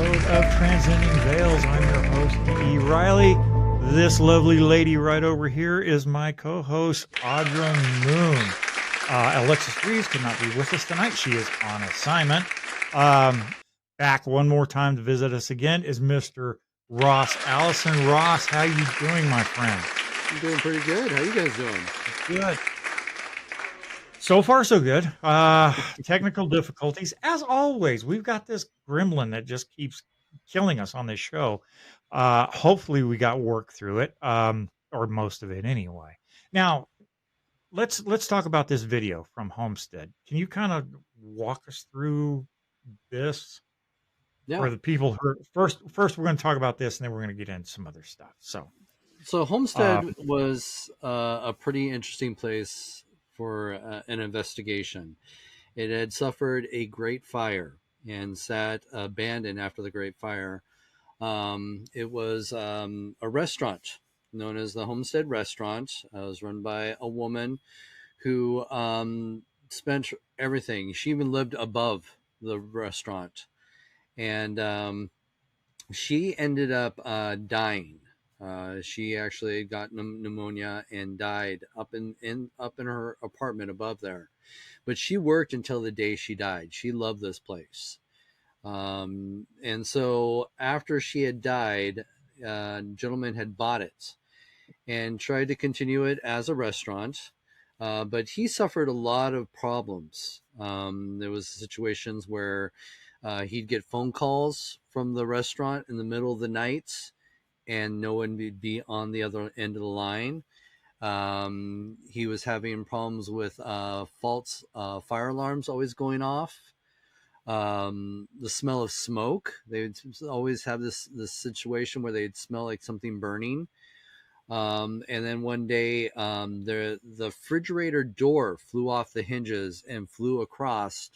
episode of Transcending Veils. I'm your host, E. Riley. This lovely lady right over here is my co-host, Audra Moon. Alexis Reeves could not be with us tonight. She is on assignment. Back one more time to visit us again is Mr. Ross Allison. Ross, how you doing, my friend? I'm doing pretty good. How you guys doing? Good. So far, so good. Technical difficulties, as always. We've got this gremlin that just keeps killing us on this show. Hopefully, we got work through it, or most of it anyway. Now, let's talk about this video from Homestead. Can you kind of walk us through this for the people who first? We're going to talk about this, and then we're going to get into some other stuff. So Homestead was a pretty interesting place for an investigation. It had suffered a great fire and sat abandoned after the great fire. It was a restaurant known as the Homestead Restaurant. It was run by a woman who spent everything. She even lived above the restaurant. And she ended up dying. She actually got pneumonia and died up in her apartment above there. But she worked until the day she died. She loved this place. And so after she had died, a gentleman had bought it and tried to continue it as a restaurant. But he suffered a lot of problems. There was situations where he'd get phone calls from the restaurant in the middle of the night, and no one would be on the other end of the line. He was having problems with false fire alarms always going off. The smell of smoke. They would always have this situation where they'd smell like something burning. And then one day, the refrigerator door flew off the hinges and flew across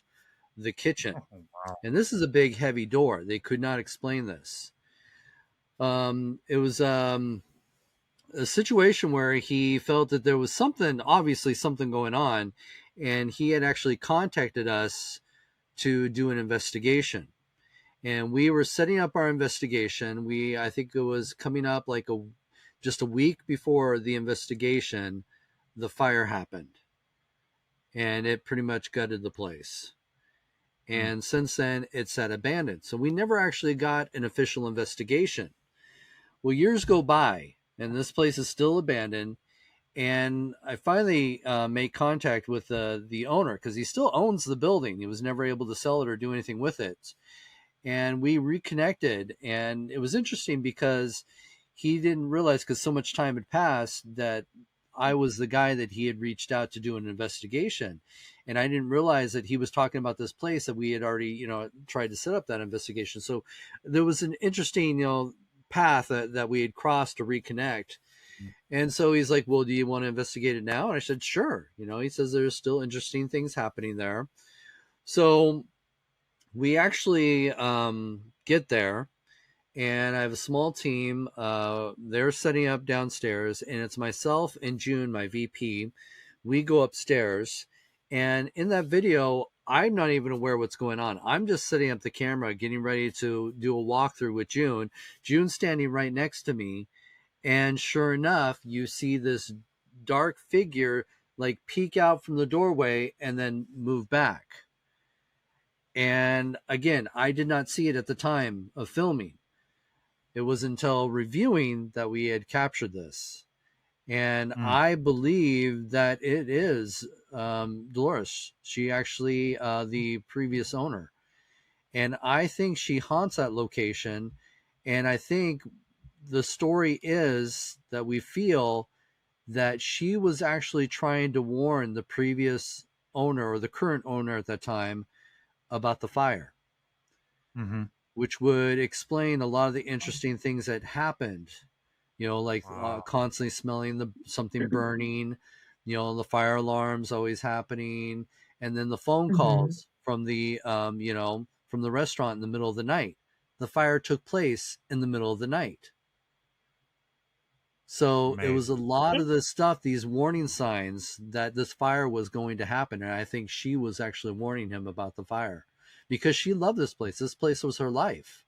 the kitchen. Oh, wow. And this is a big, heavy door. They could not explain this. It was a situation where he felt that there was obviously something going on, and he had actually contacted us to do an investigation. And we were setting up our investigation. I think it was coming up like just a week before the investigation, the fire happened, and it pretty much gutted the place. And since then, it's sat abandoned. So we never actually got an official investigation. Well, years go by, and this place is still abandoned. And I finally made contact with the owner, because he still owns the building. He was never able to sell it or do anything with it. And we reconnected. And it was interesting because he didn't realize, because so much time had passed, that I was the guy that he had reached out to do an investigation. And I didn't realize that he was talking about this place that we had already, tried to set up that investigation. So there was an interesting, path that we had crossed to reconnect. And so he's like, well, do you want to investigate it now? And I said, sure. He says there's still interesting things happening there. So we actually get there, and I have a small team. They're setting up downstairs, and it's myself and June, my VP. We go upstairs, and in that video, I'm not even aware what's going on. I'm just setting up the camera, getting ready to do a walkthrough with June. June's standing right next to me. And sure enough, you see this dark figure like peek out from the doorway and then move back. And again, I did not see it at the time of filming. It was until reviewing that we had captured this. And I believe that it is Dolores. She actually, the previous owner. And I think she haunts that location. And I think the story is that we feel that she was actually trying to warn the previous owner, or the current owner at that time, about the fire. Which would explain a lot of the interesting things that happened. Like constantly smelling something burning, the fire alarms always happening, and then the phone calls from the from the restaurant in the middle of the night. The fire took place in the middle of the night. So It was a lot of this stuff, these warning signs that this fire was going to happen. And I think she was actually warning him about the fire, because she loved this place. This place was her life.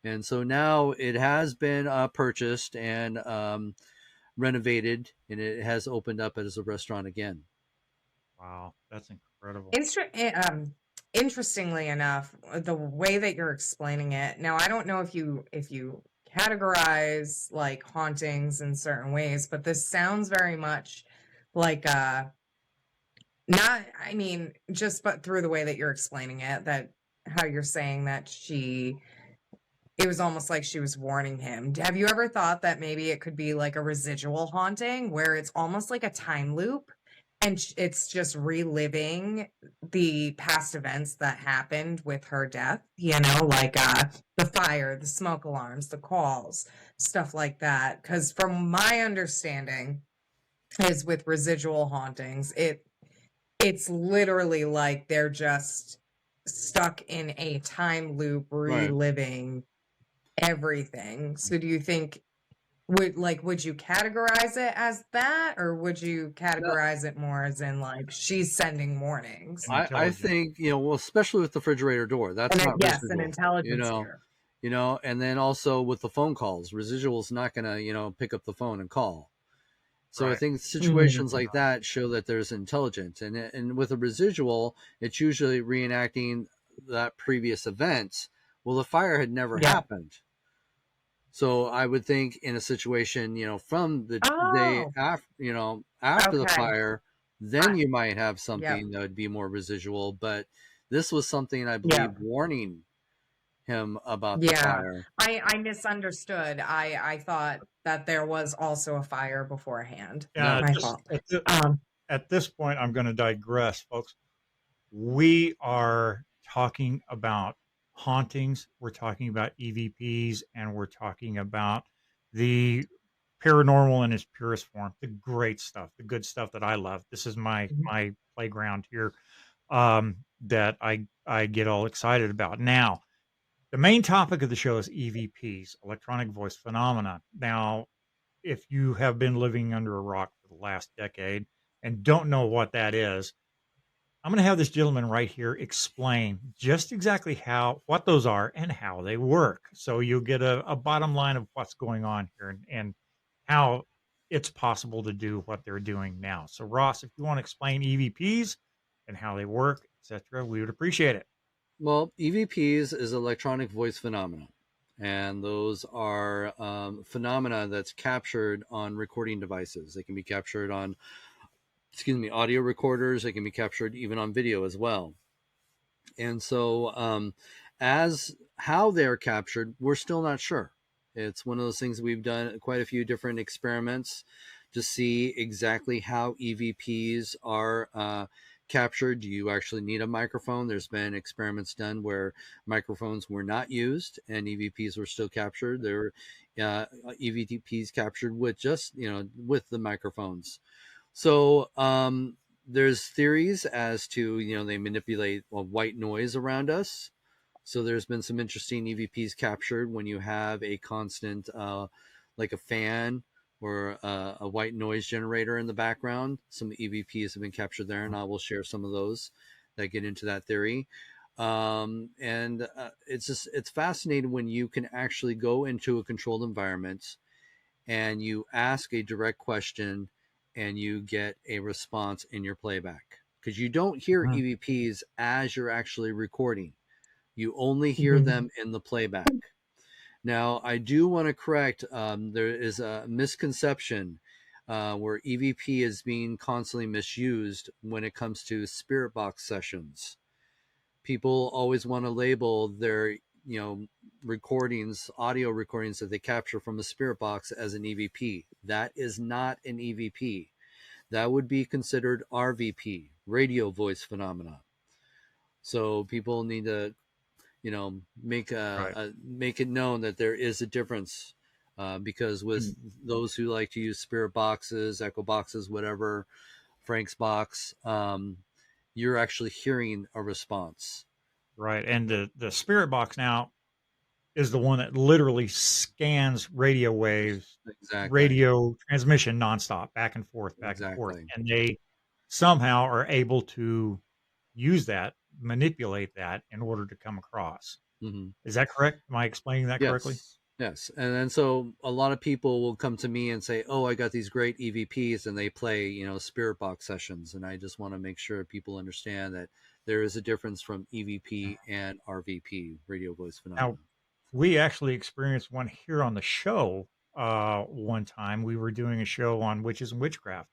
And so now it has been purchased and renovated, and it has opened up as a restaurant again. Wow, that's incredible. Instre Interestingly enough, the way that you're explaining it now, I don't know if you categorize, like, hauntings in certain ways, but this sounds very much like, not I mean, just but through the way that you're explaining it, that how you're saying that it was almost like she was warning him. Have you ever thought that maybe it could be like a residual haunting where it's almost like a time loop and it's just reliving the past events that happened with her death, like the fire, the smoke alarms, the calls, stuff like that. Because from my understanding, is with residual hauntings, it's literally like they're just stuck in a time loop Right. reliving everything. So do you think would you categorize it as that, or would you No, categorize it more as in like she's sending warnings? I Intelligent. think, well, especially with the refrigerator door, that's And not yes, an residual, intelligence here. and then also with the phone calls, residual's not going to, pick up the phone and call. So I Right. think Mhm. situations like that show that there's intelligence, and with a residual, it's usually reenacting that previous event. Well, the fire had never Yeah. happened, so I would think in a situation, from the day Oh, after, after the okay. fire, then I, you might have yep. something that would be more residual. But this was something, I believe, Yep. warning him about the Yeah. fire. I misunderstood. I thought that there was also a fire beforehand. No, My Just fault. Um, at this point, I'm going to digress, folks. We are talking about hauntings. We're talking about EVPs, and we're talking about the paranormal in its purest form, the great stuff, the good stuff that I love. This is my playground here, that I get all excited about. Now, the main topic of the show is EVPs, electronic voice phenomena. Now, if you have been living under a rock for the last decade and don't know what that is, I'm going to have this gentleman right here explain just exactly what those are and how they work. So you'll get a bottom line of what's going on here, and how it's possible to do what they're doing now. So Ross, if you want to explain EVPs and how they work, etc., we would appreciate it. well, EVPs is electronic voice phenomena, and those are phenomena that's captured on recording devices. They can be captured on, audio recorders. They can be captured even on video as well. And so, as how they're captured, we're still not sure. It's one of those things. We've done quite a few different experiments to see exactly how EVPs are captured. Do you actually need a microphone? There's been experiments done where microphones were not used and EVPs were still captured. There were EVPs captured with just, with the microphones. So there's theories as to, they manipulate white noise around us. So there's been some interesting EVPs captured when you have a constant, like a fan or a white noise generator in the background. Some EVPs have been captured there, and I will share some of those that get into that theory. And it's fascinating when you can actually go into a controlled environment and you ask a direct question and you get a response in your playback, because you don't hear Mhm. EVPs as you're actually recording. You only hear mhm. them in the playback. Now, I do want to correct, there is a misconception where EVP is being constantly misused when it comes to spirit box sessions. People always want to label their, recordings, audio recordings that they capture from a spirit box as an EVP. That is not an EVP. That would be considered RVP, radio voice phenomena. So people need to, Right. make it known that there is a difference, because with Mm. those who like to use spirit boxes, echo boxes, whatever, Frank's box, you're actually hearing a response. Right. And the spirit box now is the one that literally scans radio waves, Exactly. radio transmission nonstop, back and forth. Exactly. And they somehow are able to use that, manipulate that in order to come across. Mm-hmm. Is that correct? Am I explaining that correctly? Yes. Yes. And then so a lot of people will come to me and say, "Oh, I got these great EVPs," and they play, spirit box sessions. And I just want to make sure people understand that there is a difference from EVP and RVP, radio voice phenomena. Now, we actually experienced one here on the show one time. We were doing a show on witches and witchcraft,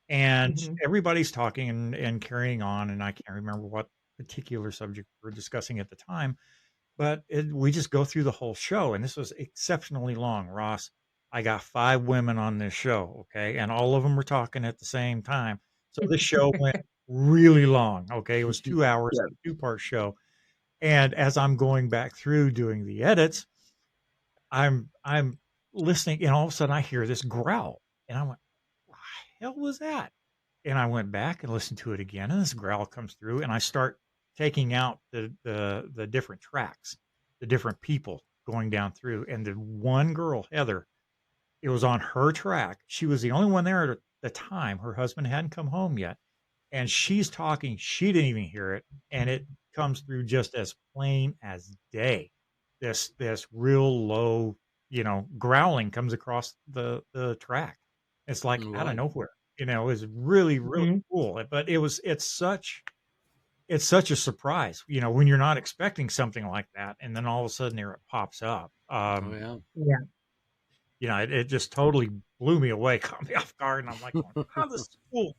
and Mhm. everybody's talking and carrying on. And I can't remember what particular subject we were discussing at the time, but we just go through the whole show. And this was exceptionally long, Ross. I got 5 women on this show, okay, and all of them were talking at the same time. So this show went really long, okay. It was 2 hours, Yeah. a 2-part show. And as I'm going back through doing the edits, I'm listening, and all of a sudden I hear this growl, and I went, "What the hell was that?" And I went back and listened to it again, and this growl comes through, and I start taking out the different tracks, the different people going down through, and the one girl, Heather, it was on her track. She was the only one there at the time. Her husband hadn't come home yet, and she's talking. She didn't even hear it, and it comes through just as plain as day. This real low, growling comes across the track. It's like out of Right. nowhere. It's really really Mhm. cool. But it's such a surprise. When you're not expecting something like that, and then all of a sudden there it pops up. Oh yeah. Yeah. It just totally blew me away, caught me off guard, and I'm like, "Oh, this is cool."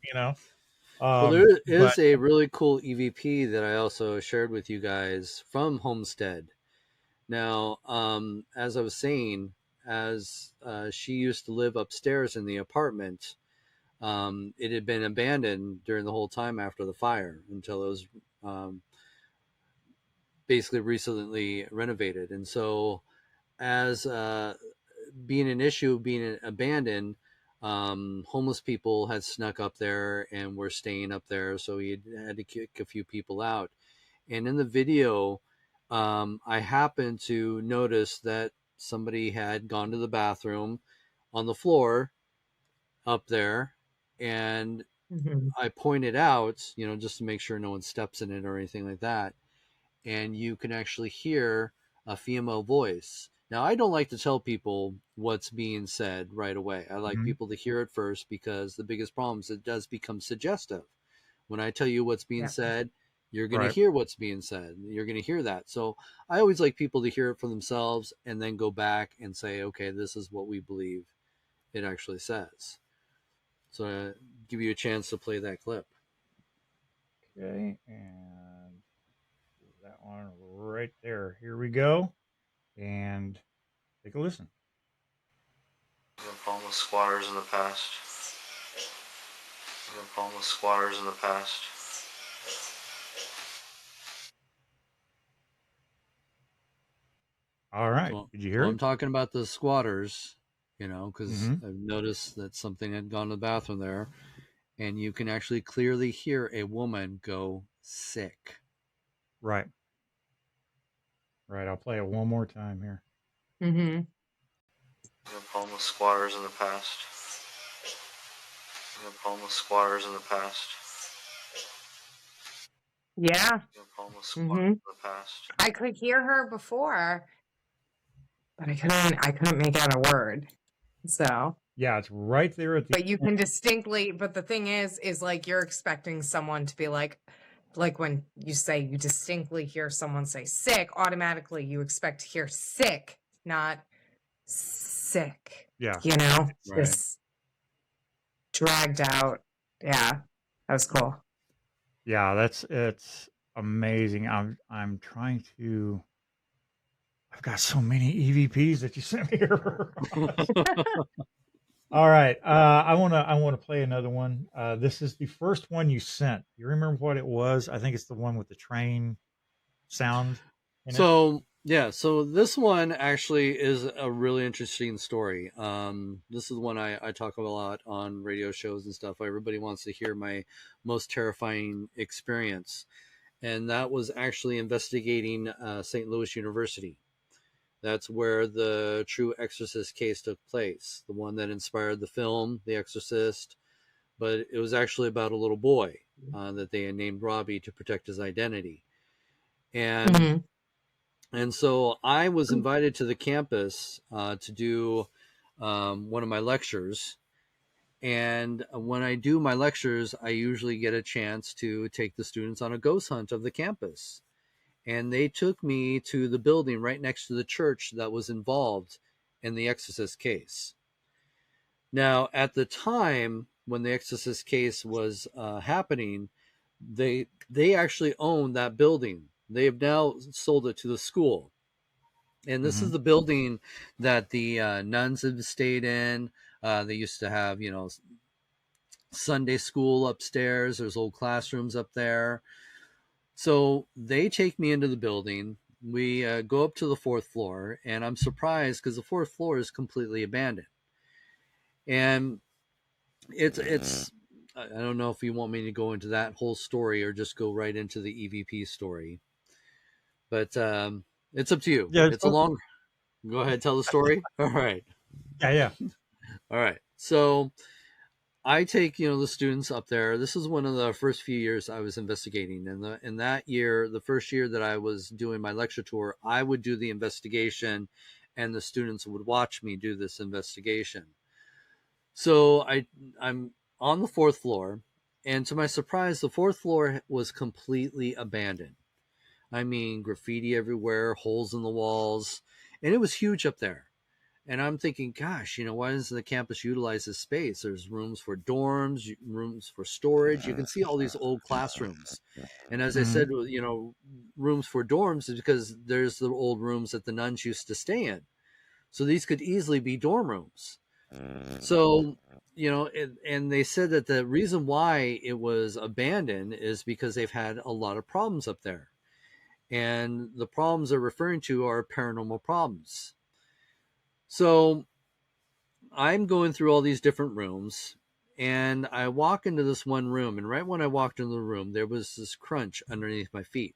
Well, there But is a really cool EVP that I also shared with you guys from Homestead. Now, as I was saying, as she used to live upstairs in the apartment, it had been abandoned during the whole time after the fire until it was um, basically recently renovated. And so, as being an issue, being abandoned, homeless people had snuck up there and were staying up there. So he had to kick a few people out. And in the video, I happened to notice that somebody had gone to the bathroom on the floor up there. And Mhm. I pointed out, just to make sure no one steps in it or anything like that. And you can actually hear a female voice. Now, I don't like to tell people what's being said right away. I like Mhm. people to hear it first because the biggest problem is it does become suggestive. When I tell you what's being Yeah. said, you're going to right. hear what's being said. You're going to hear that. So I always like people to hear it for themselves and then go back and say, okay, this is what we believe it actually says. So I give you a chance to play that clip. Okay, and that one right there. Here we go, and take a listen. Homeless squatters in the past. Homeless squatters in the past. All right, So, did you so hear I'm it? talking about the squatters, because Mm-hmm. I've noticed that something had gone to the bathroom there, and you can actually clearly hear a woman go sick. Right, right. I'll play it one more time here. Mhm. Homeless squatters in the past. Homeless squatters in the past. Yeah. Homeless squatters Mhm. in the past. I could hear her before, but I couldn't make out a word. So, Yeah, it's right there at the but you end. can distinctly, but the thing is like you're expecting someone to be like when you say you distinctly hear someone say sick, automatically you expect to hear sick, not sick. Yeah, Right. This dragged out. Yeah. That was cool. yeah. It's amazing. I'm trying to. I've got so many EVPs that you sent me here. All right. I wanna play another one. This is the first one you sent. You remember what it was? I think it's the one with the train sound in it. So yeah, so this one actually is a really interesting story. This is one I talk a lot on radio shows and stuff. Everybody wants to hear my most terrifying experience, and that was actually investigating St. Louis University. That's where the true Exorcist case took place, the one that inspired the film The Exorcist. But it was actually about a little boy that they had named Robbie to protect his identity. And Mhm. And so I was invited to the campus to do one of my lectures. And when I do my lectures, I usually get a chance to take the students on a ghost hunt of the campus. And they took me to the building right next to the church that was involved in the Exorcist case. Now, at the time when the Exorcist case was happening, they actually owned that building. They have now sold it to the school. And this is Mhm. the building that the nuns have stayed in. They used to have, Sunday school upstairs. There's old classrooms up there. So they take me into the building. We go up to the fourth floor, and I'm surprised because the fourth floor is completely abandoned. And it's I don't know if you want me to go into that whole story or just go right into the EVP story, but it's up to you. Yeah, It's a long. Go ahead, tell the story. All right, yeah. all right. So I take the students up there. This is one of the first few years I was investigating, and in that year, the first year that I was doing my lecture tour, I would do the investigation, and the students would watch me do this investigation. So I'm on the fourth floor, and to my surprise, the fourth floor was completely abandoned. I mean, graffiti everywhere, holes in the walls, and it was huge up there. And I'm thinking, gosh, why doesn't the campus utilize this space? There's rooms for dorms, rooms for storage. You can see all these old classrooms. And as I Mhm. said, rooms for dorms is because there's the old rooms that the nuns used to stay in. So these could easily be dorm rooms. So, and they said that the reason why it was abandoned is because they've had a lot of problems up there. And the problems they're referring to are paranormal problems. So I'm going through all these different rooms, and I walk into this one room. And right when I walked into the room, there was this crunch underneath my feet.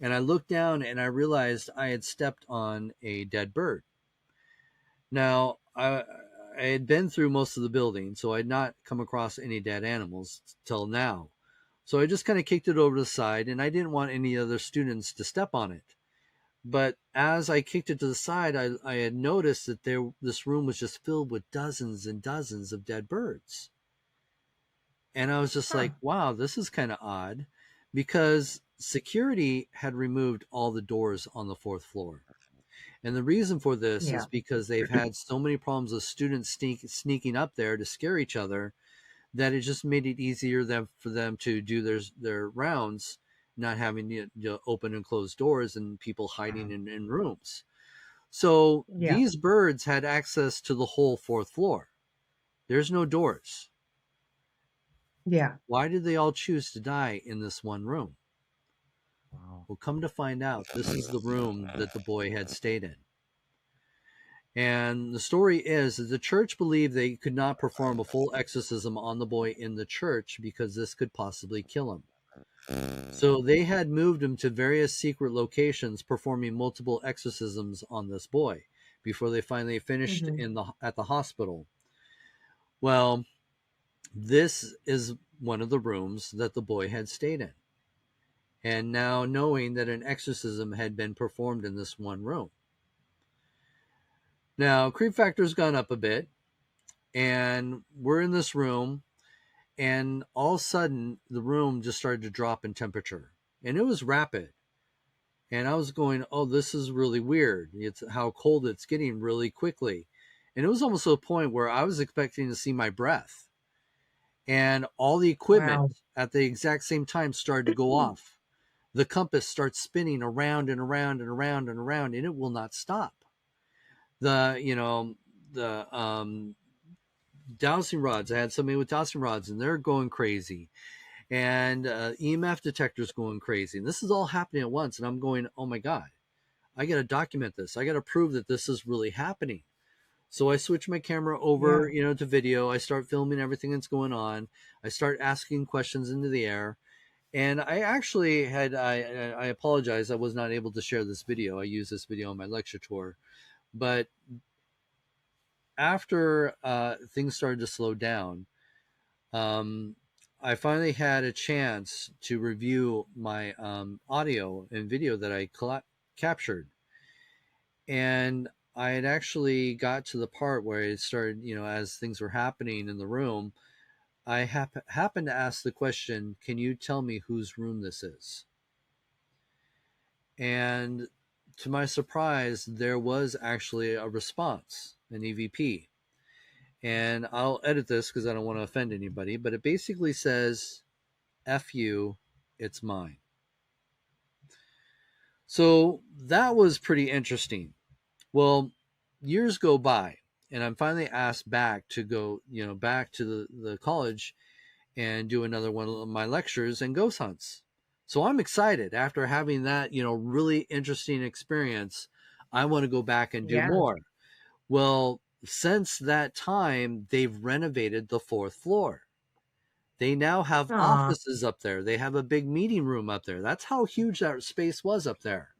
And I looked down and I realized I had stepped on a dead bird. Now, I had been through most of the building, so I had not come across any dead animals till now. So I just kind of kicked it over to the side, and I didn't want any other students to step on it. But as I kicked it to the side, I had noticed that this room was just filled with dozens and dozens of dead birds. And I was just Huh. like, wow, this is kind of odd because security had removed all the doors on the fourth floor. And the reason for this is Yeah. because they've had so many problems with students sneaking up there to scare each other that it just made it easier for them to do their rounds, not having to open and close doors and people hiding in rooms. So Yeah. these birds had access to the whole fourth floor. There's no doors. Yeah. Why did they all choose to die in this one room? Wow. Well, come to find out, this is the room that the boy had stayed in. And the story is that the church believed they could not perform a full exorcism on the boy in the church because this could possibly kill him. So they had moved him to various secret locations, performing multiple exorcisms on this boy before they finally finished Hmm. at the hospital. Well, this is one of the rooms that the boy had stayed in. And now knowing that an exorcism had been performed in this one room. Now, creep factor's gone up a bit, and we're in this room, and all of a sudden the room just started to drop in temperature. And it was rapid. And I was going, oh, this is really weird. It's how cold it's getting really quickly. And it was almost to a point where I was expecting to see my breath. And all the equipment Wow. at the exact same time started to go off. The compass starts spinning around and around and around and around, and it will not stop. The dowsing rods, I had somebody with dowsing rods, and they're going crazy. And EMF detectors going crazy. And this is all happening at once. And I'm going, oh my God, I got to document this. I got to prove that this is really happening. So I switch my camera Yeah. over, to video. I start filming everything that's going on. I start asking questions into the air. And I actually I apologize. I was not able to share this video. I used this video on my lecture tour. But after things started to slow down, um, I finally had a chance to review my audio and video that I captured. And I had actually got to the part where it started, as things were happening in the room, I happened to ask the question, can you tell me whose room this is? And to my surprise, there was actually a response, an EVP. And I'll edit this because I don't want to offend anybody, but it basically says, F you, it's mine. So that was pretty interesting. Well, years go by, and I'm finally asked back to go, back to the college and do another one of my lectures and ghost hunts. So I'm excited after having that, really interesting experience. I want to go back and do Yeah. more. Well, since that time, they've renovated the fourth floor. They now have Aw. offices up there. They have a big meeting room up there. That's how huge that space was up there.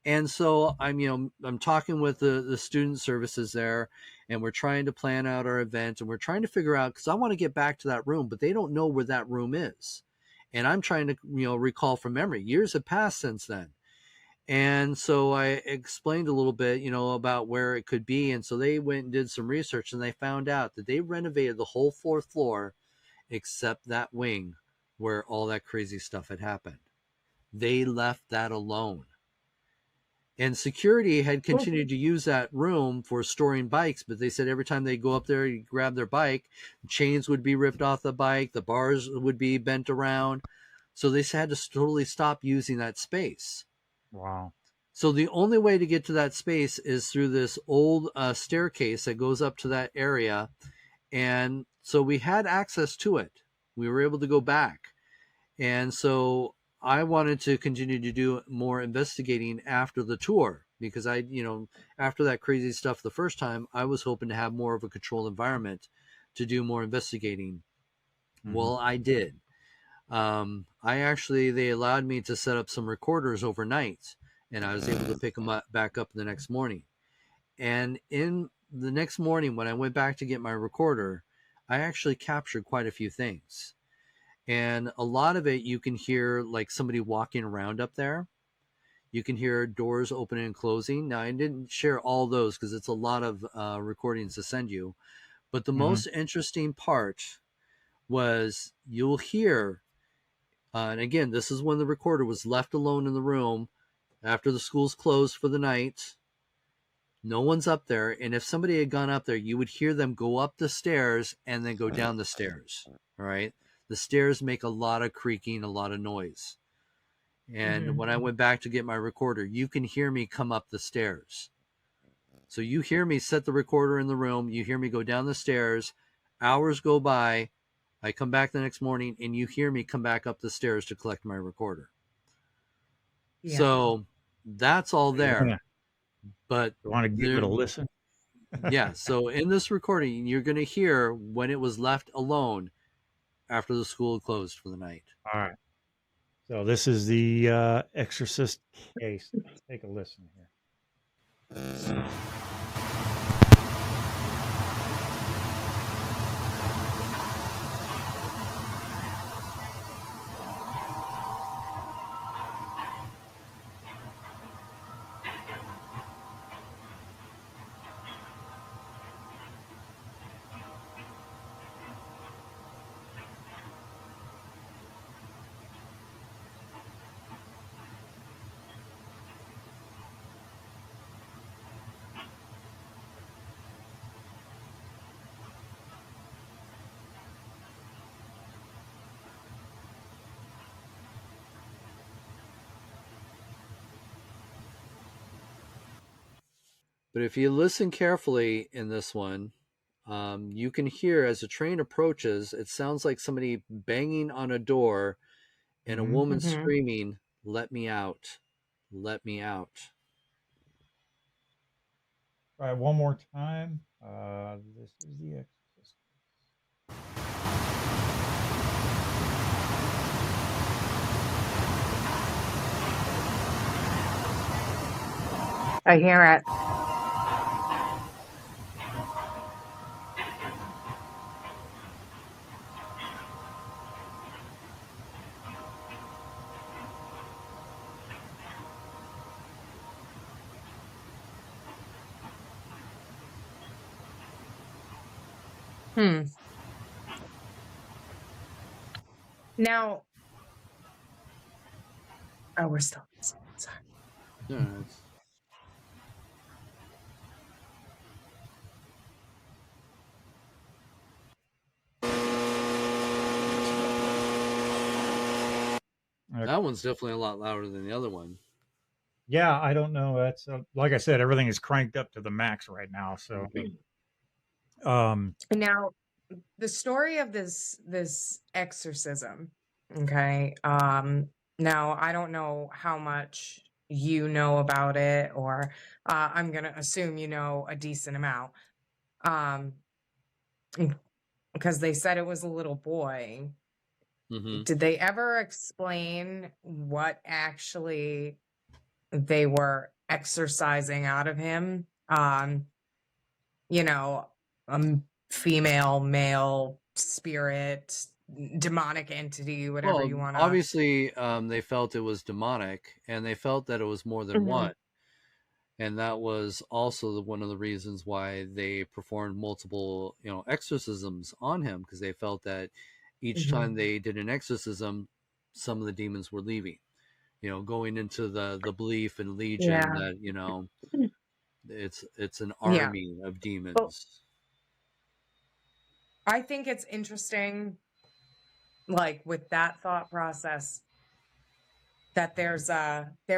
And so I'm talking with the student services there, and we're trying to plan out our event, and we're trying to figure out, because I want to get back to that room, but they don't know where that room is. And I'm trying to, recall from memory. Years have passed since then. And so I explained a little bit, about where it could be. And so they went and did some research, and they found out that they renovated the whole fourth floor except that wing where all that crazy stuff had happened. They left that alone. And security had continued to use that room for storing bikes, but they said every time they go up there, you grab their bike, chains would be ripped off the bike, the bars would be bent around. So they had to totally stop using that space. Wow. So the only way to get to that space is through this old staircase that goes up to that area. And so we had access to it. We were able to go back. And so I wanted to continue to do more investigating after the tour, because after that crazy stuff the first time, I was hoping to have more of a controlled environment to do more investigating. Mhm. Well, I did. They allowed me to set up some recorders overnight, and I was able to pick them back up the next morning. And in the next morning, when I went back to get my recorder, I actually captured quite a few things. And a lot of it, you can hear like somebody walking around up there. You can hear doors opening and closing. Now, I didn't share all those because it's a lot of recordings to send you. But the most interesting part was you'll hear, and again, this is when the recorder was left alone in the room after the school's closed for the night. No one's up there. And if somebody had gone up there, you would hear them go up the stairs and then go down the stairs. All right. The stairs make a lot of creaking, a lot of noise. And when I went back to get my recorder, you can hear me come up the stairs. So you hear me set the recorder in the room. You hear me go down the stairs. Hours go by. I come back the next morning, and you hear me come back up the stairs to collect my recorder. Yeah. So that's all there. But You want to give it a listen? yeah, so in this recording, you're going to hear when it was left alone after the school closed for the night. All right. So this is the Exorcist case. Let's take a listen here. But if you listen carefully in this one, you can hear as the train approaches, it sounds like somebody banging on a door and a woman screaming, "Let me out! Let me out!" All right, one more time. This is the Exorcist. I hear it. Hmm. Now, oh, we're still sorry. Yeah, it's- that one's definitely a lot louder than the other one. Yeah, I don't know. That's like I said, everything is cranked up to the max right now. So, um, Now, the story of this exorcism, okay? Now I don't know how much you know about it, or I'm gonna assume you know a decent amount. Um, because they said it was a little boy. Mm-hmm. Did they ever explain what actually they were exercising out of him? You know, female, male, spirit, demonic entity, whatever Well, you want to. obviously, they felt it was demonic, and they felt that it was more than Mhm. one. And that was also one of the reasons why they performed multiple, exorcisms on him, because they felt that each time Mhm. they did an exorcism, some of the demons were leaving. Going into the belief and legion Yeah. that it's an Yeah. army of Well, demons. I think it's interesting, like with that thought process, that there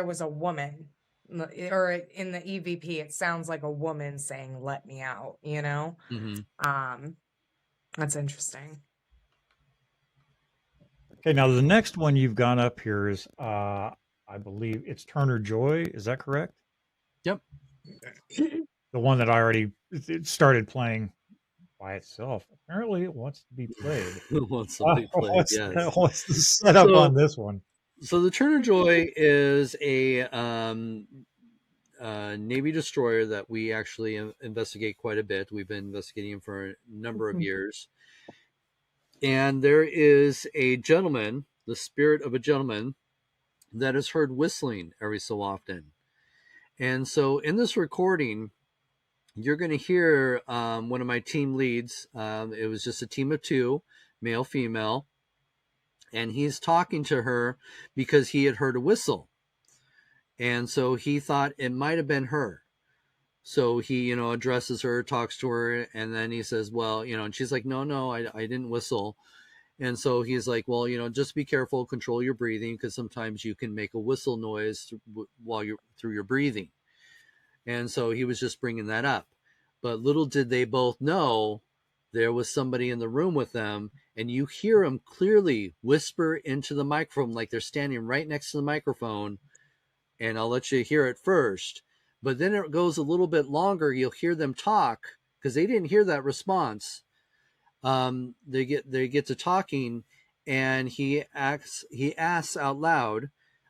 was a woman, or in the EVP, it sounds like a woman saying, "Let me out," you know? Mm-hmm. Um, that's interesting. okay. Now the next one you've gone up here is, I believe it's Turner Joy. Is that correct? Yep. The one that I already it started playing by itself. Apparently, it wants to be played. Once somebody played, yes. What's the setup So on this one? So the Turner Joy is a Navy destroyer that we actually investigate quite a bit. We've been investigating him for a number of years. And there is a gentleman, the spirit of a gentleman, that is heard whistling every so often. And so in this recording, you're going to hear one of my team leads. It was just a team of two, male, female. And he's talking to her because he had heard a whistle. And so he thought it might have been her. So he, addresses her, talks to her, and then he says, well, and she's like, no, I didn't whistle. And so he's like, well, just be careful, control your breathing, because sometimes you can make a whistle noise while you're through your breathing. And so he was just bringing that up. But little did they both know there was somebody in the room with them, and you hear them clearly whisper into the microphone like they're standing right next to the microphone. And I'll let you hear it first. But then it goes a little bit longer. You'll hear them talk because they didn't hear that response. They get to talking, and he asks out loud,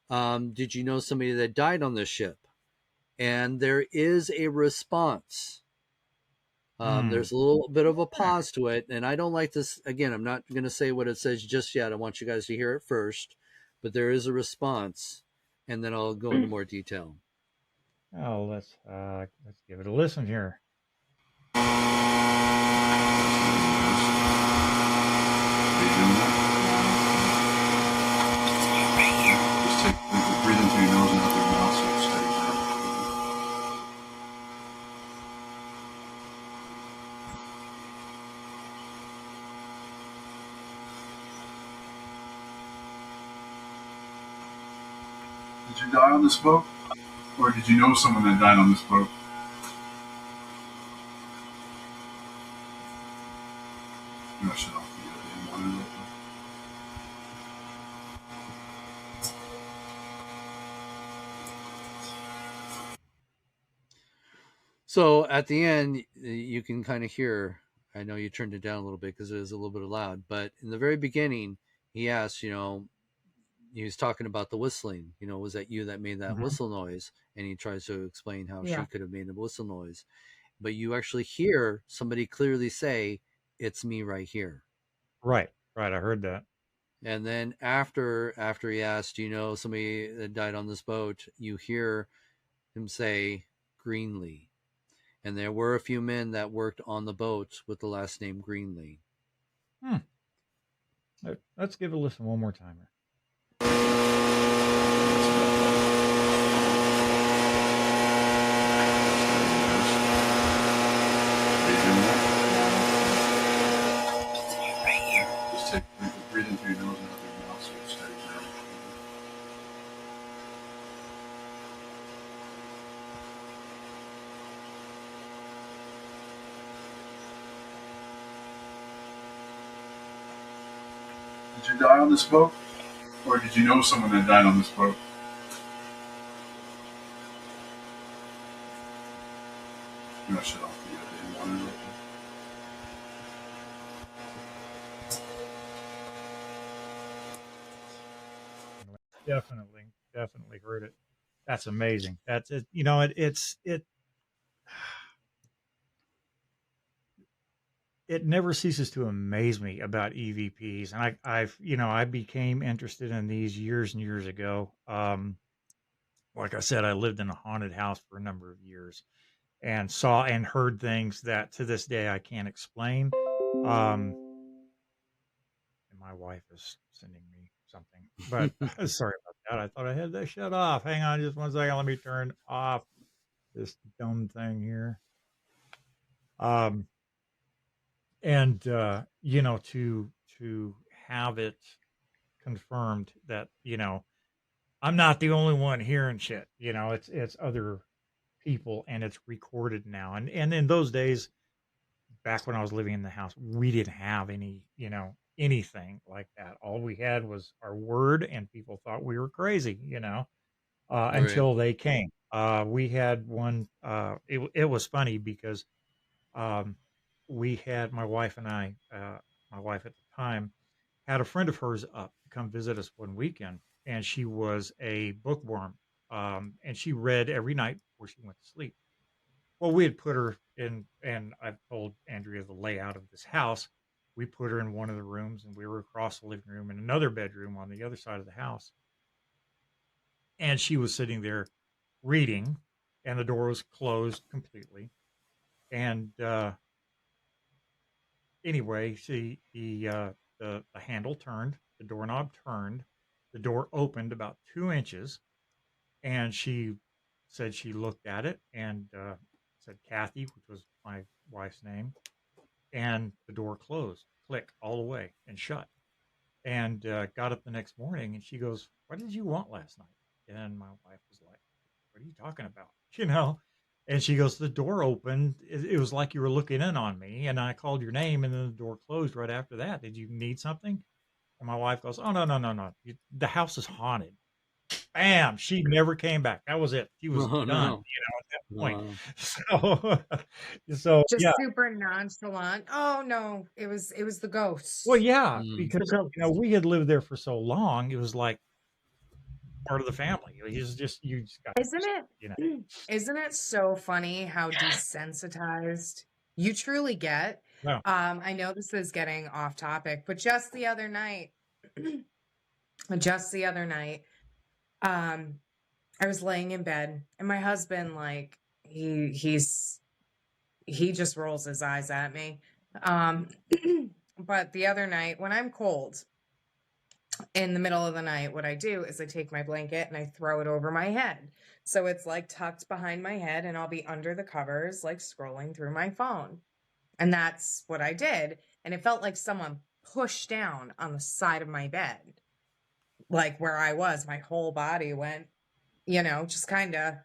"Did you know somebody that died on this ship?" And there is a response. Hmm. There's a little bit of a pause to it, and I don't like this. Again, I'm not going to say what it says just yet. I want you guys to hear it first, but there is a response, and then I'll go into more detail. Oh, let's give it a listen here. Just breathe into your nose and out your mouth so you're steady. Did you die on this boat? Or did you know someone that died on this boat? I'm gonna shut off the monitor real quick. So at the end, you can kind of hear. I know you turned it down a little bit because it is a little bit loud, but in the very beginning, he asked, he was talking about the whistling. Was that you that made that Mhm. whistle noise? And he tries to explain how she Yeah. could have made the whistle noise, but you actually hear somebody clearly say, "It's me right here." Right, right. I heard that. And then after he asked, somebody that died on this boat, you hear him say, "Greenlee." And there were a few men that worked on the boat with the last name Greenlee. Let's give it a listen one more time. Just breathe in through your nose and out through your mouth so it steadies down. Did you die on this boat? Or did you know someone that died on this boat? I'm gonna shut off the damn water real quick. Definitely heard it. That's amazing. That's it. It never ceases to amaze me about EVPs, and I became interested in these years and years ago. Like I said, I lived in a haunted house for a number of years and saw and heard things that to this day I can't explain. And my wife is sending me something, but sorry about that. I thought I had that shut off. Hang on just one second. Let me turn off this dumb thing here. And to have it confirmed that I'm not the only one hearing shit. It's other people, and it's recorded now. And in those days, back when I was living in the house, we didn't have anything like that. All we had was our word, and people thought we were crazy, Right. until they came. We had one. It was funny because we had my wife and I, my wife at the time, had a friend of hers up to come visit us one weekend, and she was a bookworm, and she read every night before she went to sleep. Well, we had put her in, and I've told Andrea the layout of this house. We put her in one of the rooms, and we were across the living room in another bedroom on the other side of the house. And she was sitting there reading, and the door was closed completely. And anyway, the handle turned, the doorknob turned, the door opened about 2 inches, and she said she looked at it and said Kathy, which was my wife's name, and the door closed, click, all the way, and shut. And got up the next morning, and she goes, "What did you want last night?" And my wife was like, "What are you talking about?" And she goes, "The door opened. It was like you were looking in on me, and I called your name, and then the door closed right after that. Did you need something?" And my wife goes, "Oh, no, no, no, no. The house is haunted." Bam! She never came back. That was it. She was Oh, done, no. at that point. Wow. So Just yeah. super nonchalant. Oh no, it was the Well, ghost. yeah, Mm. The because ghost. we had lived there for so long, it was like part of the family. It's just you just got Isn't you know. it? Isn't it so funny how desensitized you truly get? No. I know this is getting off topic, but just the other night, I was laying in bed, and my husband, like, he just rolls his eyes at me. But the other night, when I'm cold in the middle of the night, what I do is I take my blanket and I throw it over my head. So it's like tucked behind my head, and I'll be under the covers, like scrolling through my phone. And that's what I did. And it felt like someone pushed down on the side of my bed, like where I was. My whole body went, just kind of.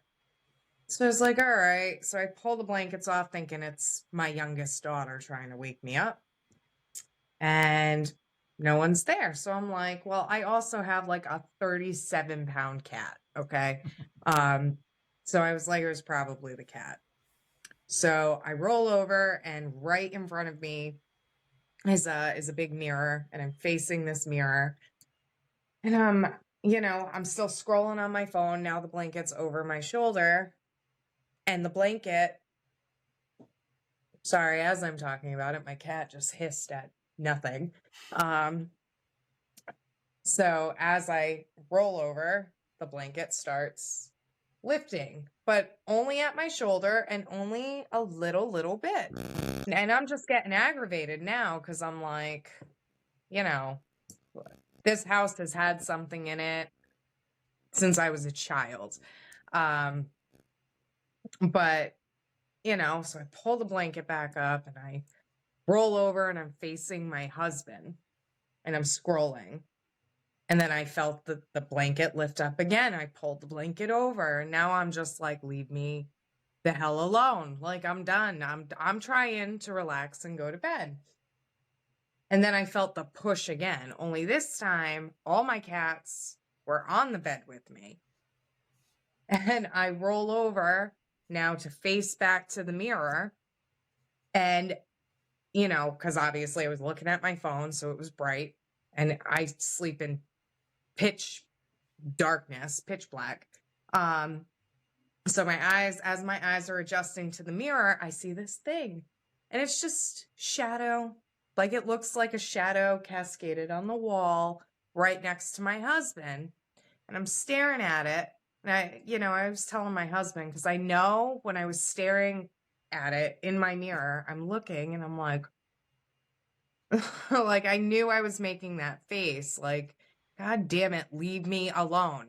So I was like, all right. So I pull the blankets off, thinking it's my youngest daughter trying to wake me up. And no one's there. So I'm like, well, I also have like a 37-pound cat. Okay. So I was like, it was probably the cat. So I roll over, and right in front of me is a big mirror, and I'm facing this mirror. And I'm still scrolling on my phone. Now the blanket's over my shoulder, and the blanket, sorry, as I'm talking about it, my cat just hissed at nothing. So as I roll over, the blanket starts lifting but only at my shoulder and only a little bit. And I'm just getting aggravated now because I'm like, you know, this house has had something in it since I was a child. But, so I pull the blanket back up and I roll over and I'm facing my husband and I'm scrolling. And then I felt the blanket lift up again. I pulled the blanket over and now I'm just like, leave me the hell alone. Like, I'm done. I'm trying to relax and go to bed. And then I felt the push again, only this time all my cats were on the bed with me. And I roll over now to face back to the mirror. And, because obviously I was looking at my phone, so it was bright. And I sleep in pitch darkness, pitch black. So as my eyes are adjusting to the mirror, I see this thing. And it's just shadow. Like, it looks like a shadow cascaded on the wall right next to my husband. And I'm staring at it. And I was telling my husband, because I know when I was staring at it in my mirror, I'm looking and I'm like, like, I knew I was making that face. Like, God damn it, leave me alone.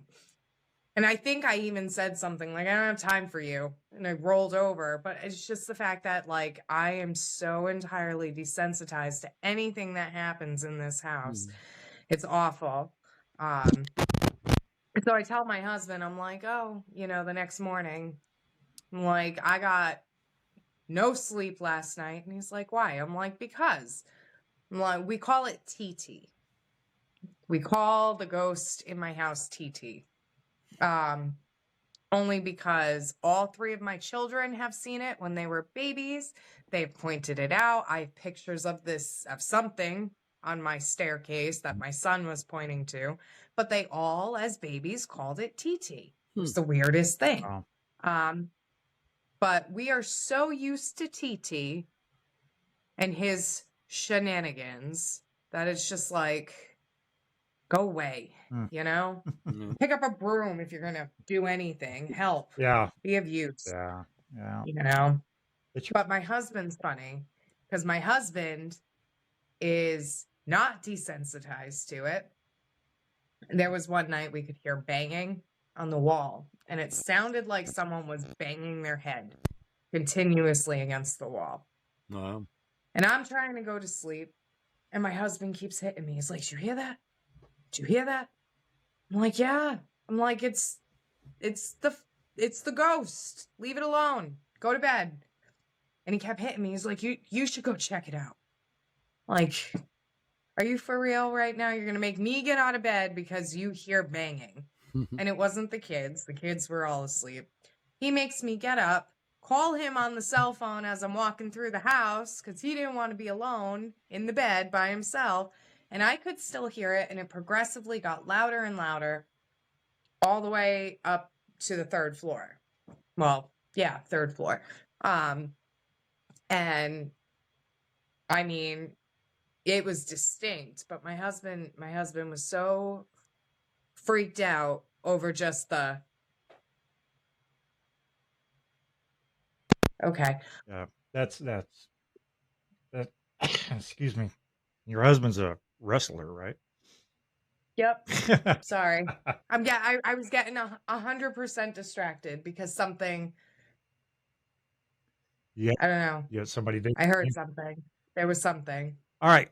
And I think I even said something like, I don't have time for you. And I rolled over. But it's just the fact that, like, I am so entirely desensitized to anything that happens in this house. It's awful. So I tell my husband, I'm like, oh, the next morning, I'm like, I got no sleep last night. And he's like, why? I'm like, because. I'm like, we call it TT. We call the ghost in my house TT. Only because all 3 of my children have seen it when they were babies. They've pointed it out. I have pictures of something on my staircase that my son was pointing to, but they all, as babies, called it TT. It's the weirdest thing. Wow. But we are so used to TT and his shenanigans that it's just like, go away, Pick up a broom if you're going to do anything. Help. Yeah. Be of use. Yeah. But my husband's funny because my husband is not desensitized to it. There was one night we could hear banging on the wall, and it sounded like someone was banging their head continuously against the wall. Wow. And I'm trying to go to sleep, and my husband keeps hitting me. He's like, "Did you hear that? Did you hear that?" I'm like, "Yeah." I'm like, it's the ghost. Leave it alone. Go to bed. And he kept hitting me. He's like, you should go check it out. Like, are you for real right now? You're going to make me get out of bed because you hear banging. And it wasn't the kids. The kids were all asleep. He makes me get up, call him on the cell phone as I'm walking through the house because he didn't want to be alone in the bed by himself. And I could still hear it, and it progressively got louder and louder all the way up to the 3rd floor. Well, yeah, 3rd floor. And I mean, it was distinct, but my husband was so freaked out over just the okay. Yeah. That's excuse me. Your husband's a wrestler, right? Yep. Sorry. I was getting 100% distracted because something. Yeah. I don't know. Yeah. Somebody. I heard something. There was something. All right.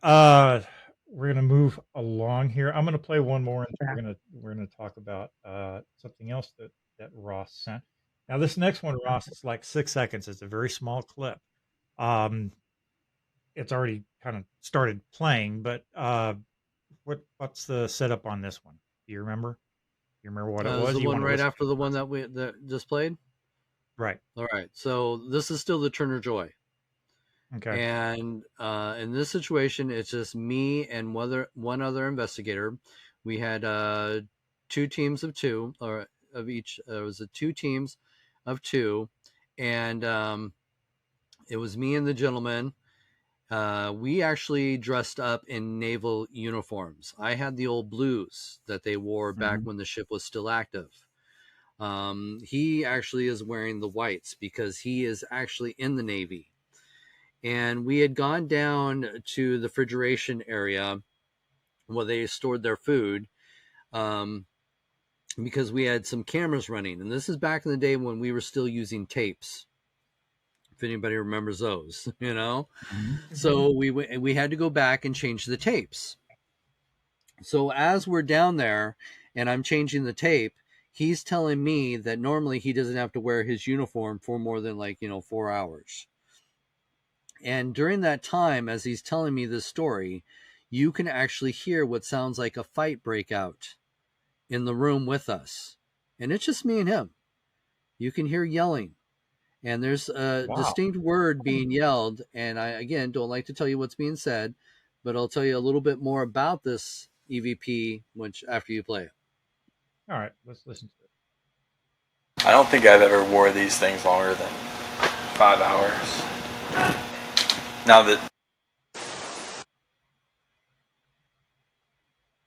We're gonna move along here. I'm gonna play one more, and we're gonna talk about something else that Ross sent. Now, this next one, Ross, it's like 6 seconds. It's a very small clip. It's already kind of started playing, but what's the setup on this one? Do you remember? You remember what it was? The one right after the one that just played? Right. All right. So this is still the Turner Joy. Okay. And in this situation, it's just me and one other investigator. We had 2 teams of 2, or of each. It was 2 teams of 2, and it was me and the gentleman. We actually dressed up in naval uniforms. I had the old blues that they wore back when the ship was still active. He actually is wearing the whites because he is actually in the Navy. And we had gone down to the refrigeration area where they stored their food, because we had some cameras running. And this is back in the day when we were still using tapes, if anybody remembers those, you know. So we had to go back and change the tapes. So as we're down there and I'm changing the tape, he's telling me that normally he doesn't have to wear his uniform for more than 4 hours. And during that time, as he's telling me this story, you can actually hear what sounds like a fight break out in the room with us. And it's just me and him. You can hear yelling. And there's a distinct word being yelled. And I, again, don't like to tell you what's being said, but I'll tell you a little bit more about this EVP after you play it. All right, let's listen to it. I don't think I've ever wore these things longer than 5 hours. Now that...